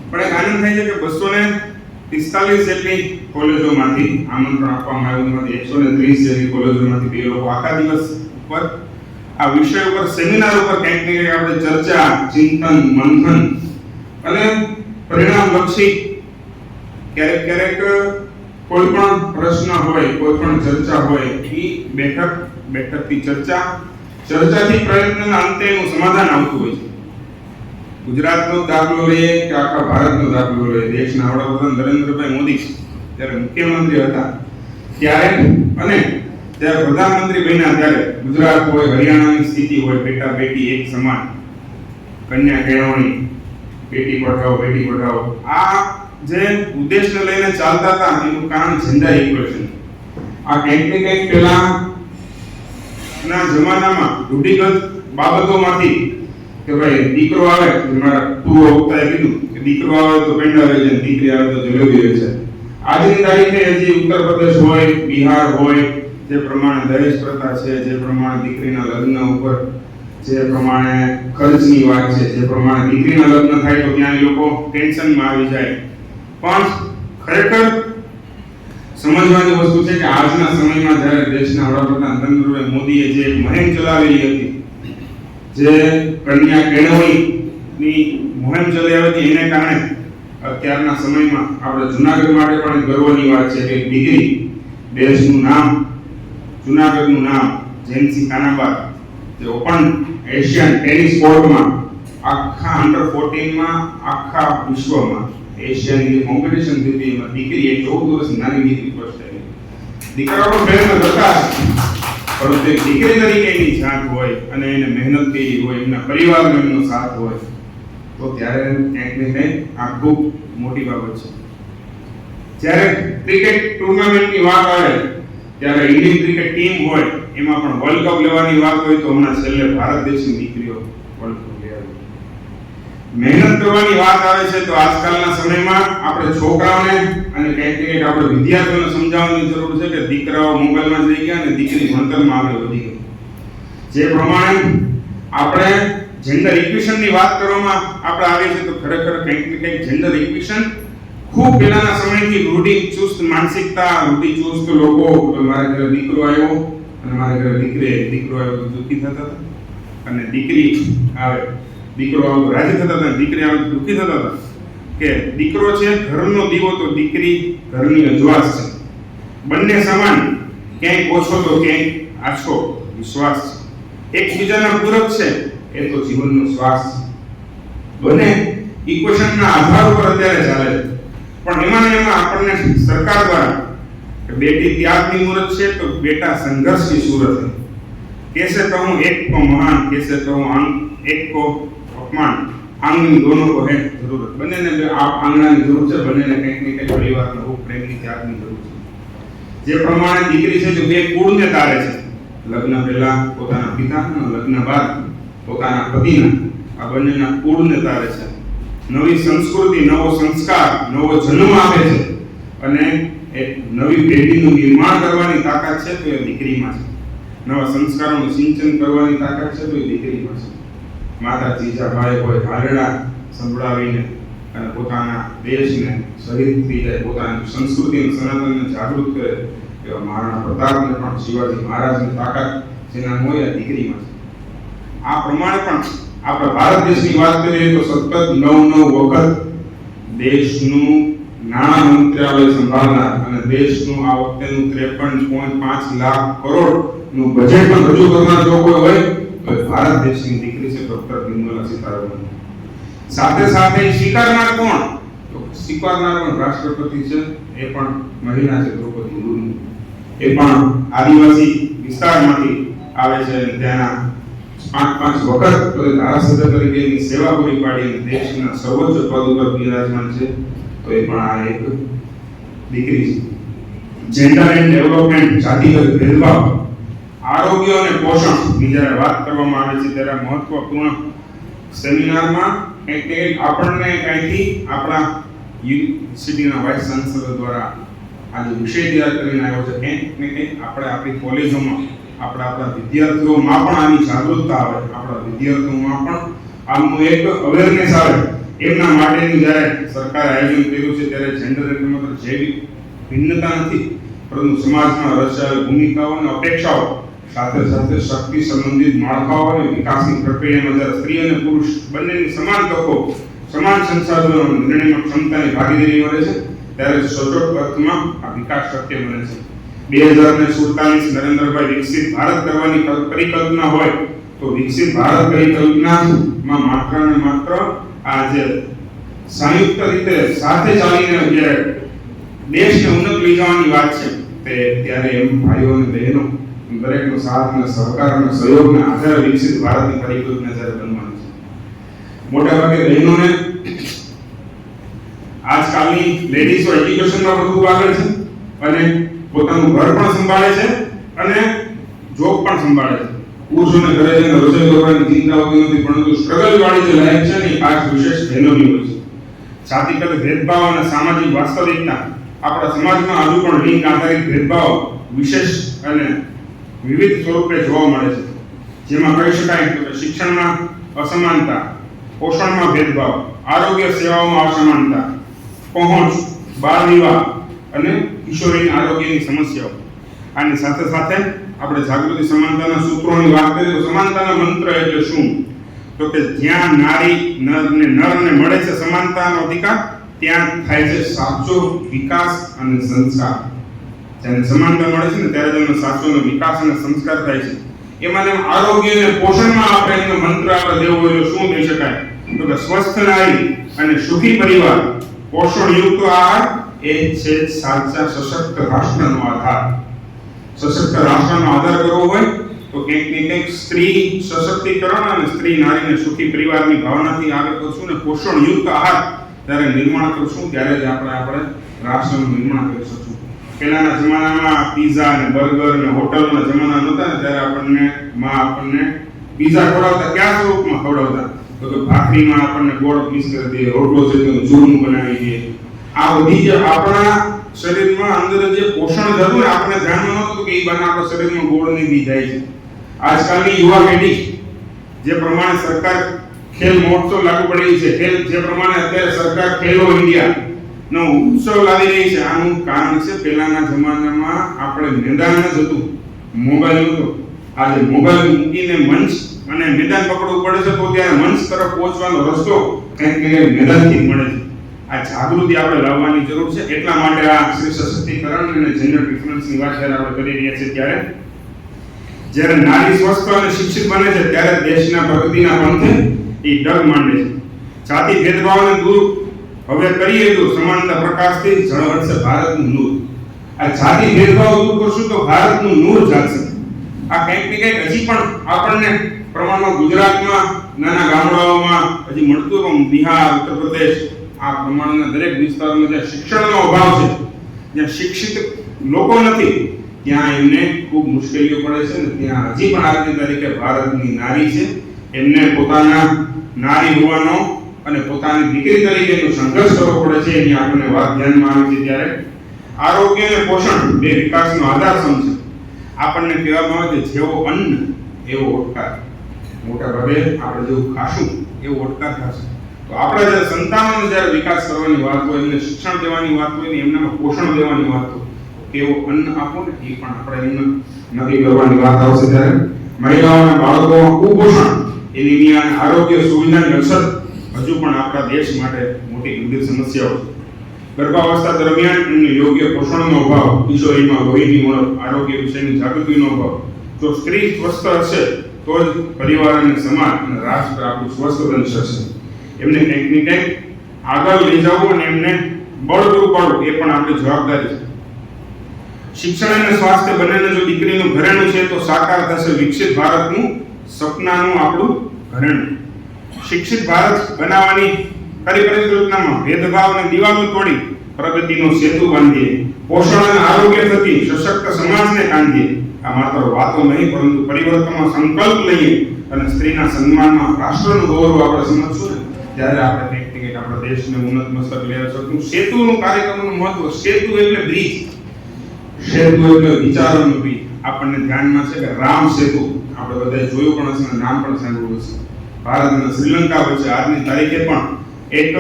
પણ એક આનંદ થાય છે કે 245 જેટલી કોલેજોમાંથી આમંત્રણ આપવામાં આવ્યું, એમાંથી 130 જેટલી કોલેજોમાંથી 2 લોકો આખા દિવસ ઉપર આ વિષય ઉપર સેમિનાર ઉપર કંઈક ને કંઈક આપણે ચર્ચા, ચિંતન, મંથન અને પરિણામલક્ષી ક્યારેક કોઈ પણ પ્રશ્ન હોય, કોઈ પણ ચર્ચા હોય, એ બેઠકથી ચર્ચાથી પ્રયત્નના અંતે એનું સમાધાન આવતું હોય છે. ગુજરાતનો દાખલો લઈએ કે આખા ભારતનો દાખલો લઈએ, દેશના વડાપ્રધાન નરેન્દ્રભાઈ મોદી જ્યારે મુખ્યમંત્રી હતા ત્યારે અને જ્યારે પ્રધાનમંત્રી બન્યા ત્યારે ગુજરાત હોય, હરિયાણાની સ્થિતિ હોય, બેટા બેટી એક સમાન, કન્યા કેળવણી, બેટી પઢાઓ. આ જે ઉદ્દેશને લઈને ચાલતા હતા એનું કારણ જેન્ડર ઇક્વેશન. આ કંઈક ને કંઈક પહેલા ના જમાનામાં રૂઢિગત બાબતોમાંથી કે ભાઈ દીકરો આવે મારા પૂર્વ વક્તાએ કીધું કે દીકરો આવે તો પેંડા રહે છે, દીકરી આવે તો જલેબી રહે છે. આજની તારીખે હજી ઉત્તર પ્રદેશ હોય, બિહાર હોય, જે પ્રમાણે દહેજ પ્રથા છે, જે પ્રમાણે દીકરીના લગ્ન ઉપર જે પ્રમાણે ખર્ચની વાત છે, જે પ્રમાણે દીકરીના લગ્ન થાય તો ત્યાં લોકો ટેન્શનમાં આવી જાય. પણ ખરેખર સમજવાની વસ્તુ છે કે આજના સમયમાં જ્યારે દેશના વડાપ્રધાન નરેન્દ્રભાઈ મોદીએ જે મુહિમ ચલાવેલી હતી, જે કન્યા કેળવણીની મુહિમ ચલાવી હતી, એને કારણે અત્યારના સમયમાં આપણે જુનાગઢ માટે પણ ગર્વની વાત છે કે દીકરી દેશનું નામ, જુનાગઢનું નામ જેન્સી કાનાબાર, જે ઓપન એશિયન ટેનિસ કોર્ટમાં આખા અંડર 14 માં આખા વિશ્વમાં એશિયાની જે કોમ્પિટિશન થઈ હતી એમાં દીકરીએ 14 વર્ષની નાની દીકરી ફર્સ્ટ આવી. દીકરાનો પ્રયત્ન કરતા પરંતુ એક દીકરી તરીકે એની જાત હોય અને એને મહેનત કરી હોય, એમના પરિવારનો એમનો સાથ હોય તો ત્યારે ક્યાંક ને ક્યાંક આ ખૂબ મોટી બાબત છે. જ્યારે ક્રિકેટ ટુર્નામેન્ટની વાત આવે ત્યારે ઇન્ડિયન ક્રિકેટ ટીમ હોય એમાં પણ વર્લ્ડ કપ લેવાની વાત હોય તો હમણાં છેલ્લે ભારત દેશની દીકરીઓ વર્લ્ડ કપ લઈ આવી. મહેનત કરવાની વાત આવે છે તો આજકાલના સમયમાં આપણે છોકરાઓને અને કંઈક આપણે વિદ્યાર્થીઓને સમજાવવાની જરૂર છે કે દીકરાઓ મોબાઈલમાં જઈ ગયા અને દીકરી ભણતરમાં આગળ વધી ગઈ. જે પ્રમાણે આપણે જેન્ડર ઇક્વેશનની વાત કરવામાં આપણે આવીએ છીએ તો ખરેખર કંઈક ને કંઈક જેન્ડર ઇક્વેશન ખૂબ પહેલાના સમયથી રૂઢિ ચુસ્ત માનસિકતા, રૂઢિ ચુસ્ત લોકો મારા ઘરે દીકરો આવ્યો અને મારા ઘરે દીકરો આવ્યો તો દુઃખી થતા હતા, અને દીકરી આવે દીકરો આવે તો રાજી થતા હતા, દીકરી આવે તો દુઃખી થતા હતા. કે દીકરો છે ઘરનો દીવો તો દીકરી ઘરની અજવાસ છે. બંને સમાન, ક્યાંય ઓછો તો ક્યાંય આછો વિશ્વાસ છે. એકબીજાના પૂરક છે એ તો જીવનનો શ્વાસ છે. બંને ઇક્વેશનના આધાર ઉપર અત્યારે ચાલે છે. પણ એમાં આપણને સરકાર દ્વારા કે બેટી ત્યાગની મૂરત છે તો બેટા સંઘર્ષની सूरत है. कैसे कहूं एक को महान, कैसे कहूं एक को अपमान, आंगन दोनों को है जरूरत. બંનેને આંગણાની જરૂર છે, બંનેને કંઈક ને કંઈક પરિવારનો હોપ, પ્રેમની ત્યાગની જરૂર છે. જે પ્રમાણે દીકરી છે તે બે કુળને તારે છે. લગ્ન પહેલા પોતાના પિતાના, લગ્ન બાદ પોતાના પતિના, આ બંનેના કુળને તારે છે. નવી સંસ્કૃતિ, નવો સંસ્કાર, નવો જન્મ આપે છે અને એક નવી પેઢીનું નિર્માણ કરવાની તાકાત છે તો એ દીકરીમાં છે. નવા સંસ્કારોનું સિંચન કરવાની તાકાત છે તો એ દીકરીમાં છે. માતા જીજા ભાઈ હોય હારડા સંભળાવીને અને પોતાના દેશને શહીદ થઈ જાય, પોતાની સંસ્કૃતિ અને સનાતનને જાગૃત કરે એવા મહારાણા પ્રતાપને પણ, શિવાજી મહારાજની તાકાત જેના હોય આ દીકરીમાં છે. આ પ્રમાણે પણ આપણે ભારત દેશની વાત કરીએ તો સતત 9 વખત દેશનું નાણાં મંત્રાલય સંભાળનાર અને દેશનું આ વખતેનું 53.5 લાખ કરોડનું બજેટ પણ રજૂ કરનાર જો કોઈ હોય તો ભારત દેશની દીકરી છે ડોક્ટર નિર્મલા સીતારામન. સાથે સાથે સ્વીકારનાર કોણ? તો સ્વીકારનાર પણ રાષ્ટ્રપતિ છે, એ પણ મહિલા છે, દ્રૌપદી મુર્મુ. એ પણ આદિવાસી વિસ્તારમાંથી આવે છે અને ત્યાંના 5 વખત ધારાસભ્ય તરીકેની સેવા પૂરી પાડી અને દેશના સર્વોચ્ચ પદ ઉપર બિરાજમાન છે તો એ પણ આ એક દીકરી છે. જેન્ડર એન્ડ ડેવલપમેન્ટ, જાતિગત ભેદભાવ, આરોગ્ય અને પોષણની જ્યારે વાત કરવામાં આવે છે ત્યારે મહત્વપૂર્ણ સેમિનારમાં કંઈક આપણને કંઈથી આપણા યુનિવર્સિટીના વાઇસ ચાન્સલર દ્વારા આજે વિષય તૈયાર કરીને આવ્યો છે. કંઈક ને કંઈક આપણે આપણી કોલેજોમાં આપણા વિદ્યાર્થીઓમાં પણ આની જાગૃતતા આવે, આપણા વિદ્યાર્થીઓમાં પણ આનું એક અવેરનેસ આવે. એમના માટેની જ્યારે સરકારે આયોજન કર્યું છે ત્યારે જેન્ડર એટલે માત્ર જૈવિક ભિન્નતા નથી, પરંતુ સમાજમાં રચાયેલ ભૂમિકાઓ અને અપેક્ષાઓ સાથે સાથે શક્તિ સંબંધિત માળખાઓ અને વિકાસની પ્રક્રિયામાં જ્યારે સ્ત્રી અને પુરુષ બંનેની સમાન તકો, સમાન સંસાધનો અને નિર્ણયમાં ક્ષમતાની ભાગીદારી મળે છે ત્યારે સચોટ અર્થમાં આ વિકાસ શક્ય બને છે. 2047 નરેન્દ્રભાઈ વિકસિત ભારત કરવાની પરિકલ્પના હોય તો વિકસિત ભારત પરિકલ્પનામાં માત્ર ને માત્ર આ જે સંયુક્ત રીતે સાથે ચાલીને જે દેશને ઉન્નત લઈ જવાની વાત છે તે ત્યારે એમ ભાઈઓ અને બહેનો દરેકનો સાથ અને સહકાર અને સહયોગના આધારે વિકસિત ભારતની પરિકલ્પના જ્યારે બનવાની છે. મોટાભાગે બહેનોને આજકાલની લેડીઝો એજ્યુકેશનમાં પણ ખૂબ આગળ છે અને પોતાનું ઘર પણ સંભાળે છે અને જોબ પણ સંભાળે છે. પુરુષોને ઘરે જઈને રસોઈ કરવાની ચિંતા હોતી નથી, પરંતુ સ્ટ્રગલ વાળી જે લાઈફ છે ને આ વિશેષ વેલ્યુની હોય છે. જાતિગત ભેદભાવ અને સામાજિક વાસ્તવિકતા આપણા સમાજમાં હજુ પણ લિંગ આધારિત ભેદભાવ વિશેષ અને વિવિધ સ્વરૂપે જોવા મળે છે. જેમાં કહી શકાય કે શિક્ષણમાં અસમાનતા, પોષણમાં ભેદભાવ, આરોગ્ય સેવાઓમાં અસમાનતા, પહોંચ, બાળ વિવાહ અને કિશોરી આરોગ્યની સમસ્યાઓ. આની સાથે સાથે આપણે જાગૃતિ સમાનતાના સૂત્રોની વાત કરીએ તો સમાનતાના મંત્ર એટલે શું? તો કે જ્યાં નારી નરને મળે છે સમાનતાનો અધિકાર, ત્યાં થાય છે સાચો વિકાસ અને સંસ્કાર. જ્યારે સમાનતા મળે છે ને ત્યારે તેનો સાચો વિકાસ અને સંસ્કાર થાય છે. એમાં આરોગ્ય અને પોષણમાં આપણે એનો મંત્ર આપણે દેવો હોય તો શું દઈ શકાય? તો કે સ્વસ્થ નારી અને સુખી પરિવાર, પોષણયુક્ત આહાર એ છે સાચા સશક્ત રાષ્ટ્રનો આધાર. સશક્ત રાષ્ટ્રનો આધાર કરવો હોય તો કંઈક ને કંઈક સ્ત્રી સશક્તિકરણ અને સ્ત્રી નારીને સુખી પરિવારની ભાવનાથી આગળ કરશું ને પોષણયુક્ત આહાર ત્યારે નિર્માણ કરશું, ત્યારે જ આપણે રાષ્ટ્રનું નિર્માણ કરી શકશું. પહેલાના જમાનામાં પીઝા અને બર્ગર અને હોટલના જમાના નહોતા ને ત્યારે આપણને પીઝા ખવડાવતા કયા સ્વરૂપમાં ખવડાવતા? તો કે ભાખરીમાં આપણને ગોળ મિક્સ કરી દે, રોટલો છે તો ચૂરમું બનાવી દે. આ બધી જે આપણા શરીરમાં અંદર જે પોષણ હતું ને આપણે ધ્યાનમાં નહોતું કે એ બને આપણા શરીરમાં ગોળની બી જાય છે. આજકાલની યુવા પેઢી જે પ્રમાણે સરકાર ખેલ મહોત્સવ લાગુ પડી છે, જે પ્રમાણે અત્યારે સરકાર ખેલો ઇન્ડિયા નો ઉત્સવ લાવી રહી છે, આનું કારણ છે પહેલાના જમાનામાં આપણે મેદાન જ હતું, મોબાઈલ નહોતો. આજે મોબાઈલ મૂકીને મંચ અને મેદાન પકડવું પડે છે તો ત્યારે મંચ તરફ પહોંચવાનો રસ્તો કંઈક મેદાનથી મળે છે. આ જાગૃતિ આપણે લાવવાની જરૂર છે. એટલા માટે આ સ્ત્રી સશક્તિકરણ અને જેન્ડર ડિફરન્સની વાત જ્યારે આપણે કરી રહ્યા છીએ ત્યારે જ્યારે નારી સ્વસ્થ અને શિક્ષિત બને છે ત્યારે દેશના પ્રગતિના પંથે એ ડગ માંડે છે. જાતિ ભેદભાવને દૂર હવે કરીએ તો સમાનતા પ્રકાશથી ઝળહળશે ભારતનું નૂર. આ જાતિ ભેદભાવ દૂર કરશું તો ભારતનું નૂર જાગશે. આ કંઈક ને કંઈક હજી પણ આપણને પ્રમાણમાં ગુજરાતમાં નાના ગામડાઓમાં હજી મળતું પણ બિહાર, ઉત્તર પ્રદેશ આ પ્રમાણના દરેક વિસ્તારોમાં જ્યાં શિક્ષણનો અભાવ છે, જ્યાં શિક્ષિત લોકો નથી, ત્યાં એમને ખૂબ મુશ્કેલીઓ પડે છે ને ત્યાં હજી પણ આજની તારીખે ભારતની નારી છે, એમને પોતાના નારી હોવાનો અને પોતાની દીકરી તરીકેનો સંઘર્ષ કરવો પડે છે. એની આપણને વાત ધ્યાનમાં આવે છે ત્યારે આરોગ્ય અને પોષણ બે વિકાસનો આધાર છે. આપણને કહેવામાં આવે છે જેવો અન્ન એવો ઓટકાર. મોટા ભાગે આપણે જેવું ખાશું એવો ઓટકાર થશે. તો આપણે જ્યારે સંતાનોનો જ્યારે વિકાસ કરવાની વાત હોય, એમને શિક્ષણ દેવાની વાત હોય ને એમનામાં પોષણ દેવાની વાત હોય, કેવો અન્ન આપો ને એ પણ આપણે એમને નક્કી કરવાની વાત આવશે. ત્યારે મહિલાઓ અને બાળકોમાં કુપોષણ, એનિમિયા અને આરોગ્ય સુવિધાની અછત હજુ પણ આપણા દેશ માટે મોટી ગંભીર સમસ્યાઓ છે. ગર્ભાવસ્થા દરમિયાન એમને યોગ્ય પોષણનો અભાવ, કિશોરીમાં લોહીની ઉણપ, આરોગ્ય વિશેની જાગૃતિનો અભાવ. જો સ્ત્રી સ્વસ્થ હશે તો જ પરિવાર અને સમાજ અને રાષ્ટ્ર આપણું સ્વસ્થ બની શકશે. એમને કંઈક ને કંઈક આગળ લઈ જવું અને એમને બળ પૂરું પાડવું એ પણ આપણી જવાબદારી છે. શિક્ષણ અને સ્વાસ્થ્ય બંનેને જો દીકરીનું ઘરેણું છે તો સાકાર થશે વિકસિત ભારતનું સપનાનું આપણું ઘરેણું. શિક્ષિત ભારત બનાવવાની પરિકલ્પનામાં ભેદભાવ અને દિવાલો તોડી પ્રગતિનો સેતુ બાંધીએ, પોષણ અને આરોગ્ય થકી સશક્ત સમાજને કાંધીએ. આ માત્ર વાતો નહીં પરંતુ પરિવર્તનનો સંકલ્પ લઈએ અને સ્ત્રીના સન્માનમાં રાષ્ટ્રનું ગૌરવ આપણે સમજશું ને ત્યારે આપણે કંઈક ને કંઈક આપણા દેશને ઉન્નત મસ્તક લઈ શકશું. સેતુનું કાર્યક્રમનું મહત્વ, સેતુ એટલે બ્રિજ, સેતુ એટલે વિચારોનું બ્રિજ. આપણને ધ્યાનમાં છે કે રામ સેતુ આપણે બધાએ જોયું પણ હશે, નામ પણ સાંભળ્યું હશે. ભારત અને શ્રીલંકા વચ્ચે આજની તારીખે પણ એક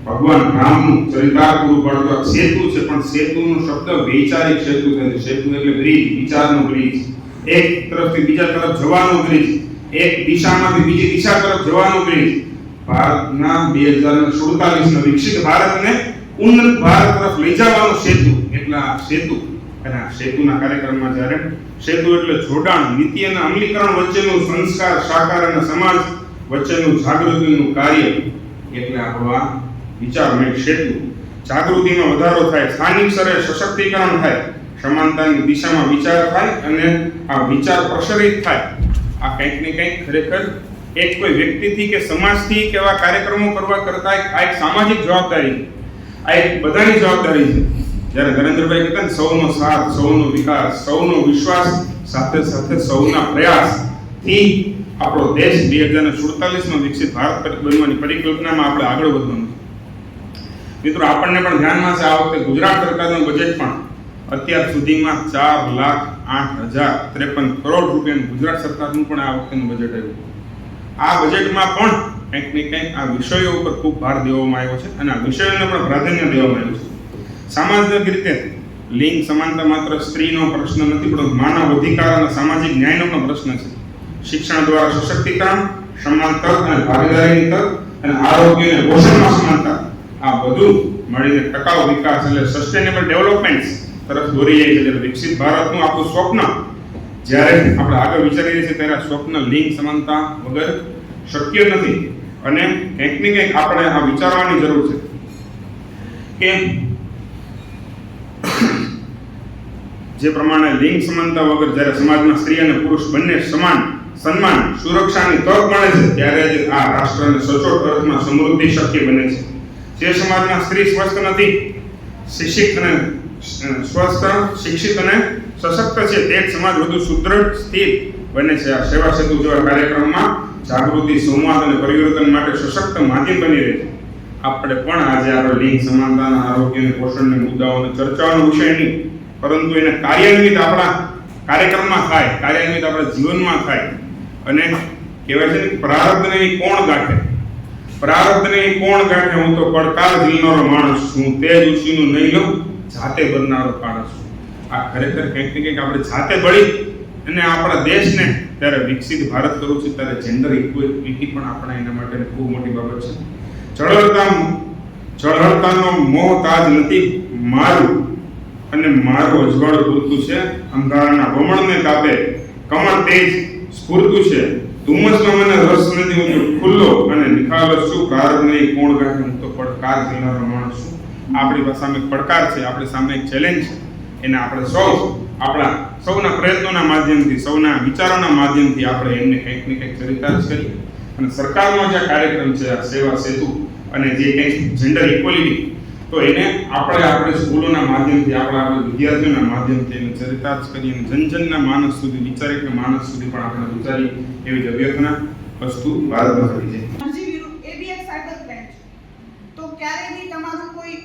ભગવાન રામનું ચરિતાર્થ પૂરું પાડતો સેતુ છે, પણ સેતુનો શબ્દ વૈચારિક સેતુ છે. સેતુ એટલે બ્રિજ, વિચારનો બ્રિજ, એક તરફથી બીજા તરફ જવાનો બ્રિજ, એક દિશામાંથી બીજી દિશા તરફ જવાનો બ્રિજ. ભારતના 2047ના વિકસિત ભારતને ઉન્નત ભારત તરફ લઈ જવાનો સેતુ. એટલા સેતુ અને આ સેતુના કાર્યક્રમમાં જ્યારે સેતુ એટલે જોડાણ, નીતિ અને અમલીકરણ વચ્ચેનું સંસ્કાર, સાકાર અને સમાજ વચ્ચેનું જાગૃતિનું કાર્ય, એટલે આપણો આ વિચારમય સેતુ. જાગૃતિમાં વધારો થાય, સ્થાનિક સ્તરે સશક્તિકરણ થાય, સમાનતાની દિશામાં વિચાર થાય અને આ વિચાર પ્રસરિત થાય. આ કંઈક ને કંઈક ખરેખર એક કોઈ વ્યક્તિથી કે સમાજથી કેવા કાર્યક્રમો કરવા કરતા એક સામાજિક જવાબદારી. આ એક બધાની જવાબદારી છે. જ્યારે નરેન્દ્રભાઈ કહેતા ને સૌનો સાથ, સૌનો વિકાસ, સૌનો વિશ્વાસ, સાથે સાથે સૌના પ્રયાસથી આપણો દેશ 2047માં વિકસિત ભારત બનવાની પરિકલ્પનામાં આપણે આગળ વધવાનું છે. મિત્રો, આપણને પણ ધ્યાનમાં છે, આ વખતે ગુજરાત સરકારનું બજેટ પણ અત્યાર સુધીમાં 4,08,053 કરોડ રૂપિયાનું ગુજરાત સરકારનું પણ આ વખતેનું બજેટ આવ્યું. આ બજેટમાં પણ કંઈક ને કંઈક આ વિષયો ઉપર ખૂબ ભાર દેવામાં આવ્યો છે અને આ વિષયોને પણ પ્રાધાન્ય દેવામાં આવ્યું છે. સામાજિક રીતે લિંગ સમાનતા માત્ર સ્ત્રીનો પ્રશ્ન નથી, પણ માનવ અધિકાર અને સામાજિક ન્યાયનો પણ પ્રશ્ન છે. શિક્ષણ દ્વારા સશક્તિકરણ, સમાન તક અને ભાગીદારીની તક અને આરોગ્ય અને પોષણમાં સમાનતા, આ બધું મળીને ટકાઉ વિકાસ એટલે સસ્ટેનેબલ ડેવલપમેન્ટ તરફ દોરી જાય છે. જ્યારે વિકસિત ભારતનું આપણું સ્વપ્ન જ્યારે આપણે આગળ વિચારી રહ્યા છીએ ત્યારે આ સ્વપ્ન લિંગ સમાનતા વગર શક્ય નથી. અને કંઈક ને કંઈક આપણે આ વિચારવાની જરૂર છે કે જે પ્રમાણે લિંગ સમાનતા વગર જ્યારે સમાજમાં સ્ત્રી અને પુરુષ બંને સમાન સન્માન, સુરક્ષાની તક મળે છે, ત્યારે જ આ રાષ્ટ્રને સચોટ અર્થમાં સમૃદ્ધિ શક્ય બને છે. જે સમાજમાં સ્ત્રી સ્વસ્થ નથી, શિક્ષિત અને સશક્ત છે, તે જ સમાજ વધુ સુદૃઢ, સ્થિર બને છે. આ સેવા સેતુ જેવા કાર્યક્રમમાં જાગૃતિ, સંવાદ અને પરિવર્તન માટે સશક્ત માધ્યમ બની રહે છે. આપણે પણ આજે આ લિંગ સમાનતાના, આરોગ્ય અને પોષણના મુદ્દાઓની ચર્ચાનો વિષય નહીં, પરંતુ એને કાર્યાન્વિત આપણા કાર્યક્રમમાં થાય, કાર્યાન્વિત આપણા જીવનમાં થાય. અને કહેવાય છે ને, પ્રારબ્ધને કોણ ગાંઠે, પ્રારબ્ધને કોણ ગાંઠે, હું તો પડકાર ઝીલનારો માણસ છું, તે જ ઉછીનું નહીં લઉં, જાતે બનનારો માણસ છું. આ ખરેખર કંઈક ને કંઈક આપણે જાતે બળી અને આપણા દેશને ત્યારે વિકસિત ભારત કરવું છે, ત્યારે જેન્ડર ઇક્વેલિટી પણ આપણા એના માટે ખૂબ મોટી બાબત છે. ચળહળતાનો મોહ તાજ નથી મારું, અને મારું અજવાળું પૂરતું છે. અંધારાના ભમણને કાપે કમળ તેજ સ્ફૂર્તું છે. ધુમ્મસમાં મને રસ નથી, હું ખુલ્લો અને નિખાલસ છું. પ્રારબ્ધને કોણ ગાંઠે, હું તો પડકાર ઝીલનારો માણસ છું. આપણી સામે એક પડકાર છે, આપણી સામે એક ચેલેન્જ છે. એને આપણે આપણા સૌના પ્રયત્નોના માધ્યમથી, સૌના વિચારોના માધ્યમથી આપણે એમને કંઈક ને કંઈક ચરિતાર્થ કરીએ. અને સરકારનો જે કાર્યક્રમ છે, આ સેવા સેતુ અને જે કંઈક જેન્ડર ઇક્વલિટી, તો એને આપણે સ્કૂલોના માધ્યમથી, આપણા વિદ્યાર્થીઓના માધ્યમથી એને ચરિતાર્થ કરી અને જનજનના માનસ સુધી વિચારી કે માનસ સુધી પણ આપણે વિચારી એવી જ અભ્યર્થના વસ્તુ ભારતમાં કરી છે. એ બી એક સાયબર ક્રાઇમ છે. તો ક્યારે બી તમારું કોઈ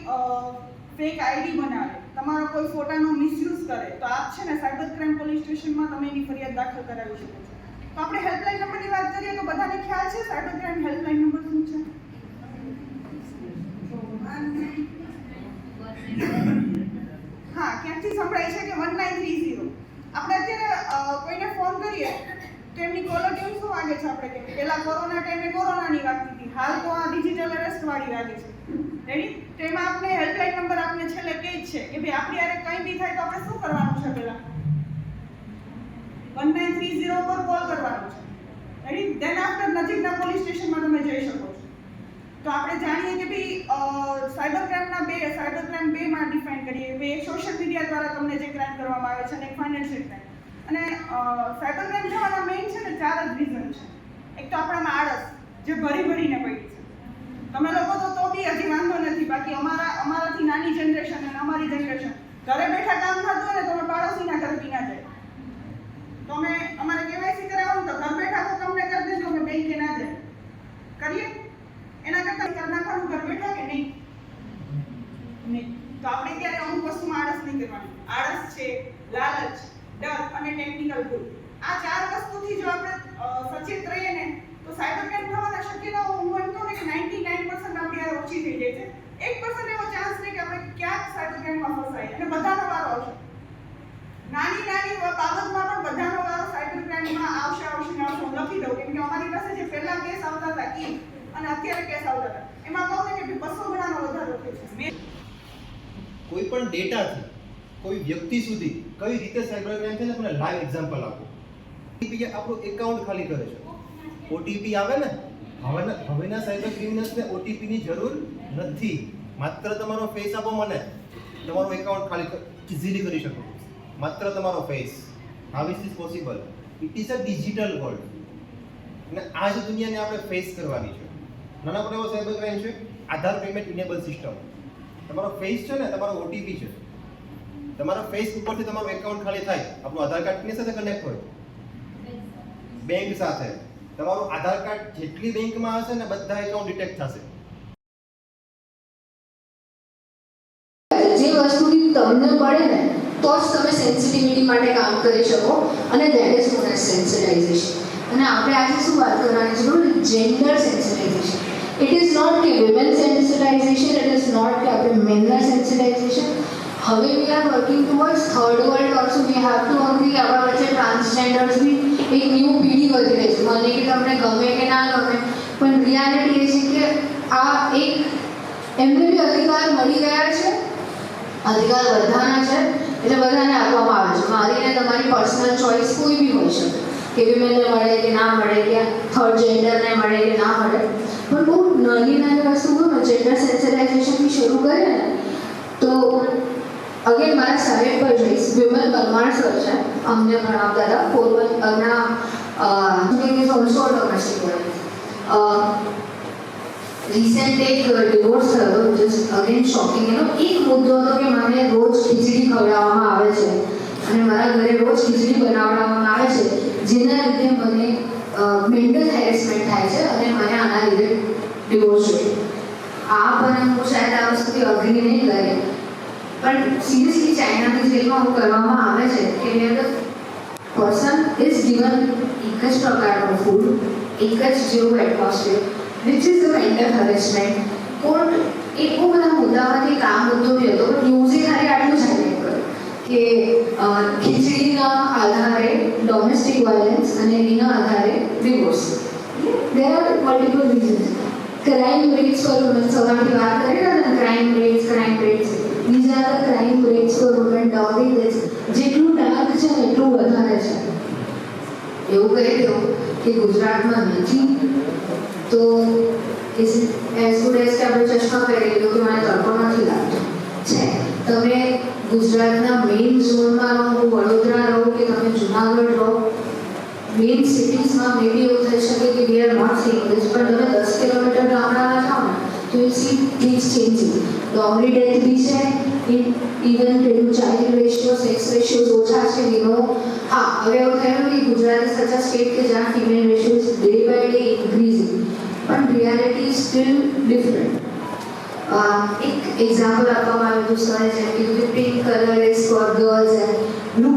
ફેક આઈડી બનાવે, તમારો કોઈ ફોટાનો મિસયુઝ કરે, તો આપ છે ને સાયબર ક્રાઇમ પોલીસ સ્ટેશનમાં તમે એની ફરિયાદ દાખલ કરાવી શકો છો. તો આપણે હેલ્પલાઇન નંબરની વાત કરીએ તો બધાને ખ્યાલ છે સાયબર ક્રાઇમ હેલ્પલાઇન નંબર શું છે? હા, ક્યાંથી સંભળાય છે કે 1930. આપણે અત્યારે કોઈને ફોન કરીએ તો એમની કોલર ટ્યુન શું વાગે છે? આપણે કે પહેલા કોરોના ટાઈમે કોરોનાની વાગતી હતી, હાલ તો આ ડિજિટલ અરેસ્ટ વાળી વાગે છે. રેડી? તો એમાં આપણે હેલ્પલાઇન નંબર આપને છેલ્લે કહે છે કે ભાઈ આપણી યારે કંઈ બી થાય તો આપણે શું કરવાનું છે? પહેલા 1930 પર કોલ કરવાનો છે. રેડી? ધેન આફ્ટર નજીકના પોલીસ સ્ટેશનમાં તમે જઈ શકો છો. તો આપણે જાણીએ કે ભાઈ સાયબર ક્રાઇમ બેમાં ડિફાઇન કરીએ. એક સોશિયલ મીડિયા દ્વારા તમને જે ક્રાઇમ કરવામાં આવે છે અને એક ફાઇનાન્શિયલ ક્રાઇમ. અને સાયબર ક્રાઇમ થવાના મેઇન છે ને 4 જ રીઝન છે. એક તો આપણામાં આળસ, જે ભરીને પડી છે. તમે લોકો તો બી હજી વાંધો નથી, બાકી અમારાથી નાની જનરેશન અને અમારી જનરેશન ઘરે બેઠા કામ થતું હોય ને તમે પાડોશીના ઘરે બી ના જાય. તો અમારે કેવાયસી કરાવવાનું તો ઘર બેઠા તો તમને કરી દેજો, અમે બેંકે ના જાય કરીએ. એના કરતા કરી નાખવાનું ઘર બેઠા કે નહીં. તો આપણે ત્યારે અમુક વસ્તુમાં આળસ નહીં કરવાની. આળસ છે, લાલચ, ડર અને ટેકનિકલ ભૂલ, આ 4 વસ્તુથી જો આપણે સચેત રહીએ ને તો સાયબર ક્રાઇમ થવાના શક્યતાઓ હું એમ કહું ને કે 99% આપણી યાર ઓછી થઈ જાય છે. 1% એવો ચાન્સ રહે કે આપણે ક્યાંક સાયબર ક્રાઇમમાં ફસાઈએ અને બધાનો વારો આવશે. નાની બાબતમાં પણ બધાનો વારો સાયબર ક્રાઇમમાં આવશે. હું લખી દઉં કેમ કે અમારી પાસે જે પહેલા કેસ આવતા હતા અને અત્યારે કેસ આવતા હતા એમાં કહું ને કે 200 ગણાનો વધારો થયો છે. કોઈ પણ ડેટાથી કોઈ વ્યક્તિ સુધી કઈ રીતે સાયબર ક્રાઇમ છે ને તમને લાઈવ એક્ઝામ્પલ આપો. આપણું એકાઉન્ટ ખાલી કરે છે, ઓટીપી આવે ને, હવેના સાયબર ક્રિમિનલ્સને ઓટીપીની જરૂર નથી. માત્ર તમારો ફેસ આપો મને, તમારું એકાઉન્ટ ખાલી ઇઝીલી કરી શકો. માત્ર તમારો face. How is this possible? It is a digital world અને આ જ દુનિયાને આપણે ફેસ કરવાની છે. નાના એવો સાયબર ક્રાઇમ છે આધાર પેમેન્ટ ઇનેબલ સિસ્ટમ. તમારો ફેસ છે ને તમારો ઓટીપી છે. તમારા ફેસ ઉપરથી તમારું એકાઉન્ટ ખાલી થાય. આપણું આધાર કાર્ડ કેની સાથે કનેક્ટ હોય? બેંક સાથે. તમારું આધાર કાર્ડ જેટલી બેંકમાં હશે ને બધા એકાઉન્ટ ડિટેક્ટ થશે. જે વસ્તુની તમને પડે ને તો જ તમે સેન્સિટિવિટી માટે કામ કરી શકો અને that is known as sensitization. અને આપણે આજે શું વાત કરવાની છે? Gender sensitization. It is not કે women sensitization, it is not કે આપણે મેનના સેન્સિટાઇઝેશન. હવે we are working towards third world also. We have to agree આપણા વચ્ચે ટ્રાન્સજેન્ડર્સ બી એક ન્યૂ પીઢી વધી રહી છે. મને કે તમને ગમે કે ના ગમે, પણ રિયાલિટી એ છે કે આ એક એમને બી અધિકાર મળી ગયા છે, અધિકાર બધાના છે, એટલે બધાને આપવામાં આવે છે. મારી ને તમારી પર્સનલ ચોઇસ કોઈ બી હોઈ શકે કે વિમેનને મળે કે ના મળે, કે થર્ડ જેન્ડરને મળે કે ના મળે. પણ બહુ નાની નાની વસ્તુ હોય જેન્ડર સેન્સિટાઇઝેશનથી શરૂ કરે ને તો અગેન મારા સાહેબ પર જઈશ. વિમલ પરમાર સર છે, અમને ભણાવતા હતા પોરબંદરના ઓલ્સો ડોમેસ્ટિક વાયલન્સ. રિસેન્ટ એક ડિવોર્સ થયો, જસ્ટ અગેન શોકિંગ. એનો એક મુદ્દો હતો કે મને રોજ ખીચડી ખવડાવવામાં આવે છે અને મારા ઘરે રોજ ખીચડી બનાવડાવવામાં આવે છે, જેના લીધે મને મેન્ટલ હેરેસમેન્ટ થાય છે અને મને આના લીધે ડિવોર્સ જોઈએ. આ પણ હું શાયદ આ વસ્તુથી અગ્રી નહીં કરે, પણ સિરિયસલી ચાઇનાની જેલમાં એવું કરવામાં આવે છે કે પર્સન ઇઝ ગિવન એક જ પ્રકારનું ફૂડ, એક જ જેવું atmosphere, which is the mental harassment. Court એક બહુ બધા મુદ્દામાંથી કામ મુદ્દો બી હતો, પણ ન્યૂઝે ખાલી આટલું જ હાઇલાઇટ કર્યું કે ખીચડીના આધારે ડોમેસ્ટિક વાયલન્સ અને એના આધારે divorce. There are multiple reasons. Crime rates પર વુમન, સવારથી વાત કરી ને crime rates. These are the crime rates for women dowry rates. જેટલું ડાર્ક છે ને એટલું વધારે છે. એવું કહી દો કે ગુજરાતમાં નથી તો એઝ ગુડ એઝ કે આપણે ચશ્મા પહેરી લો કે મને તડકો નથી લાગતો છે. તમે ગુજરાતના મેઇન ઝોનમાં રહો, વડોદરા રહો કે તમે જુનાગઢ રહો, મેઇન સિટીઝમાં મે બી એવું થઈ શકે કે we are not seeing this, પણ તમે 10 કિલોમીટર ગામડામાં જાઓ ને તો યુ સી થિંગ્સ ચેન્જિંગ. ડોંગરી ડેથ બી છે, ઇવન પેલું ચાઇલ્ડ રેશિયો, સેક્સ રેશિયોઝ ઓછા છે. વીનો હા હવે એવું થયું કે ગુજરાત ઇઝ સચ અ સ્ટેટ કે જ્યાં female ratio is day by day increasing, પણ રિયાલિટી ઇઝ સ્ટીલ ડિફરન્ટ. એક એક્ઝામ્પલ આપવામાં આવ્યું હતું સરે, જેમ કીધું કે pink colour is for girls and blue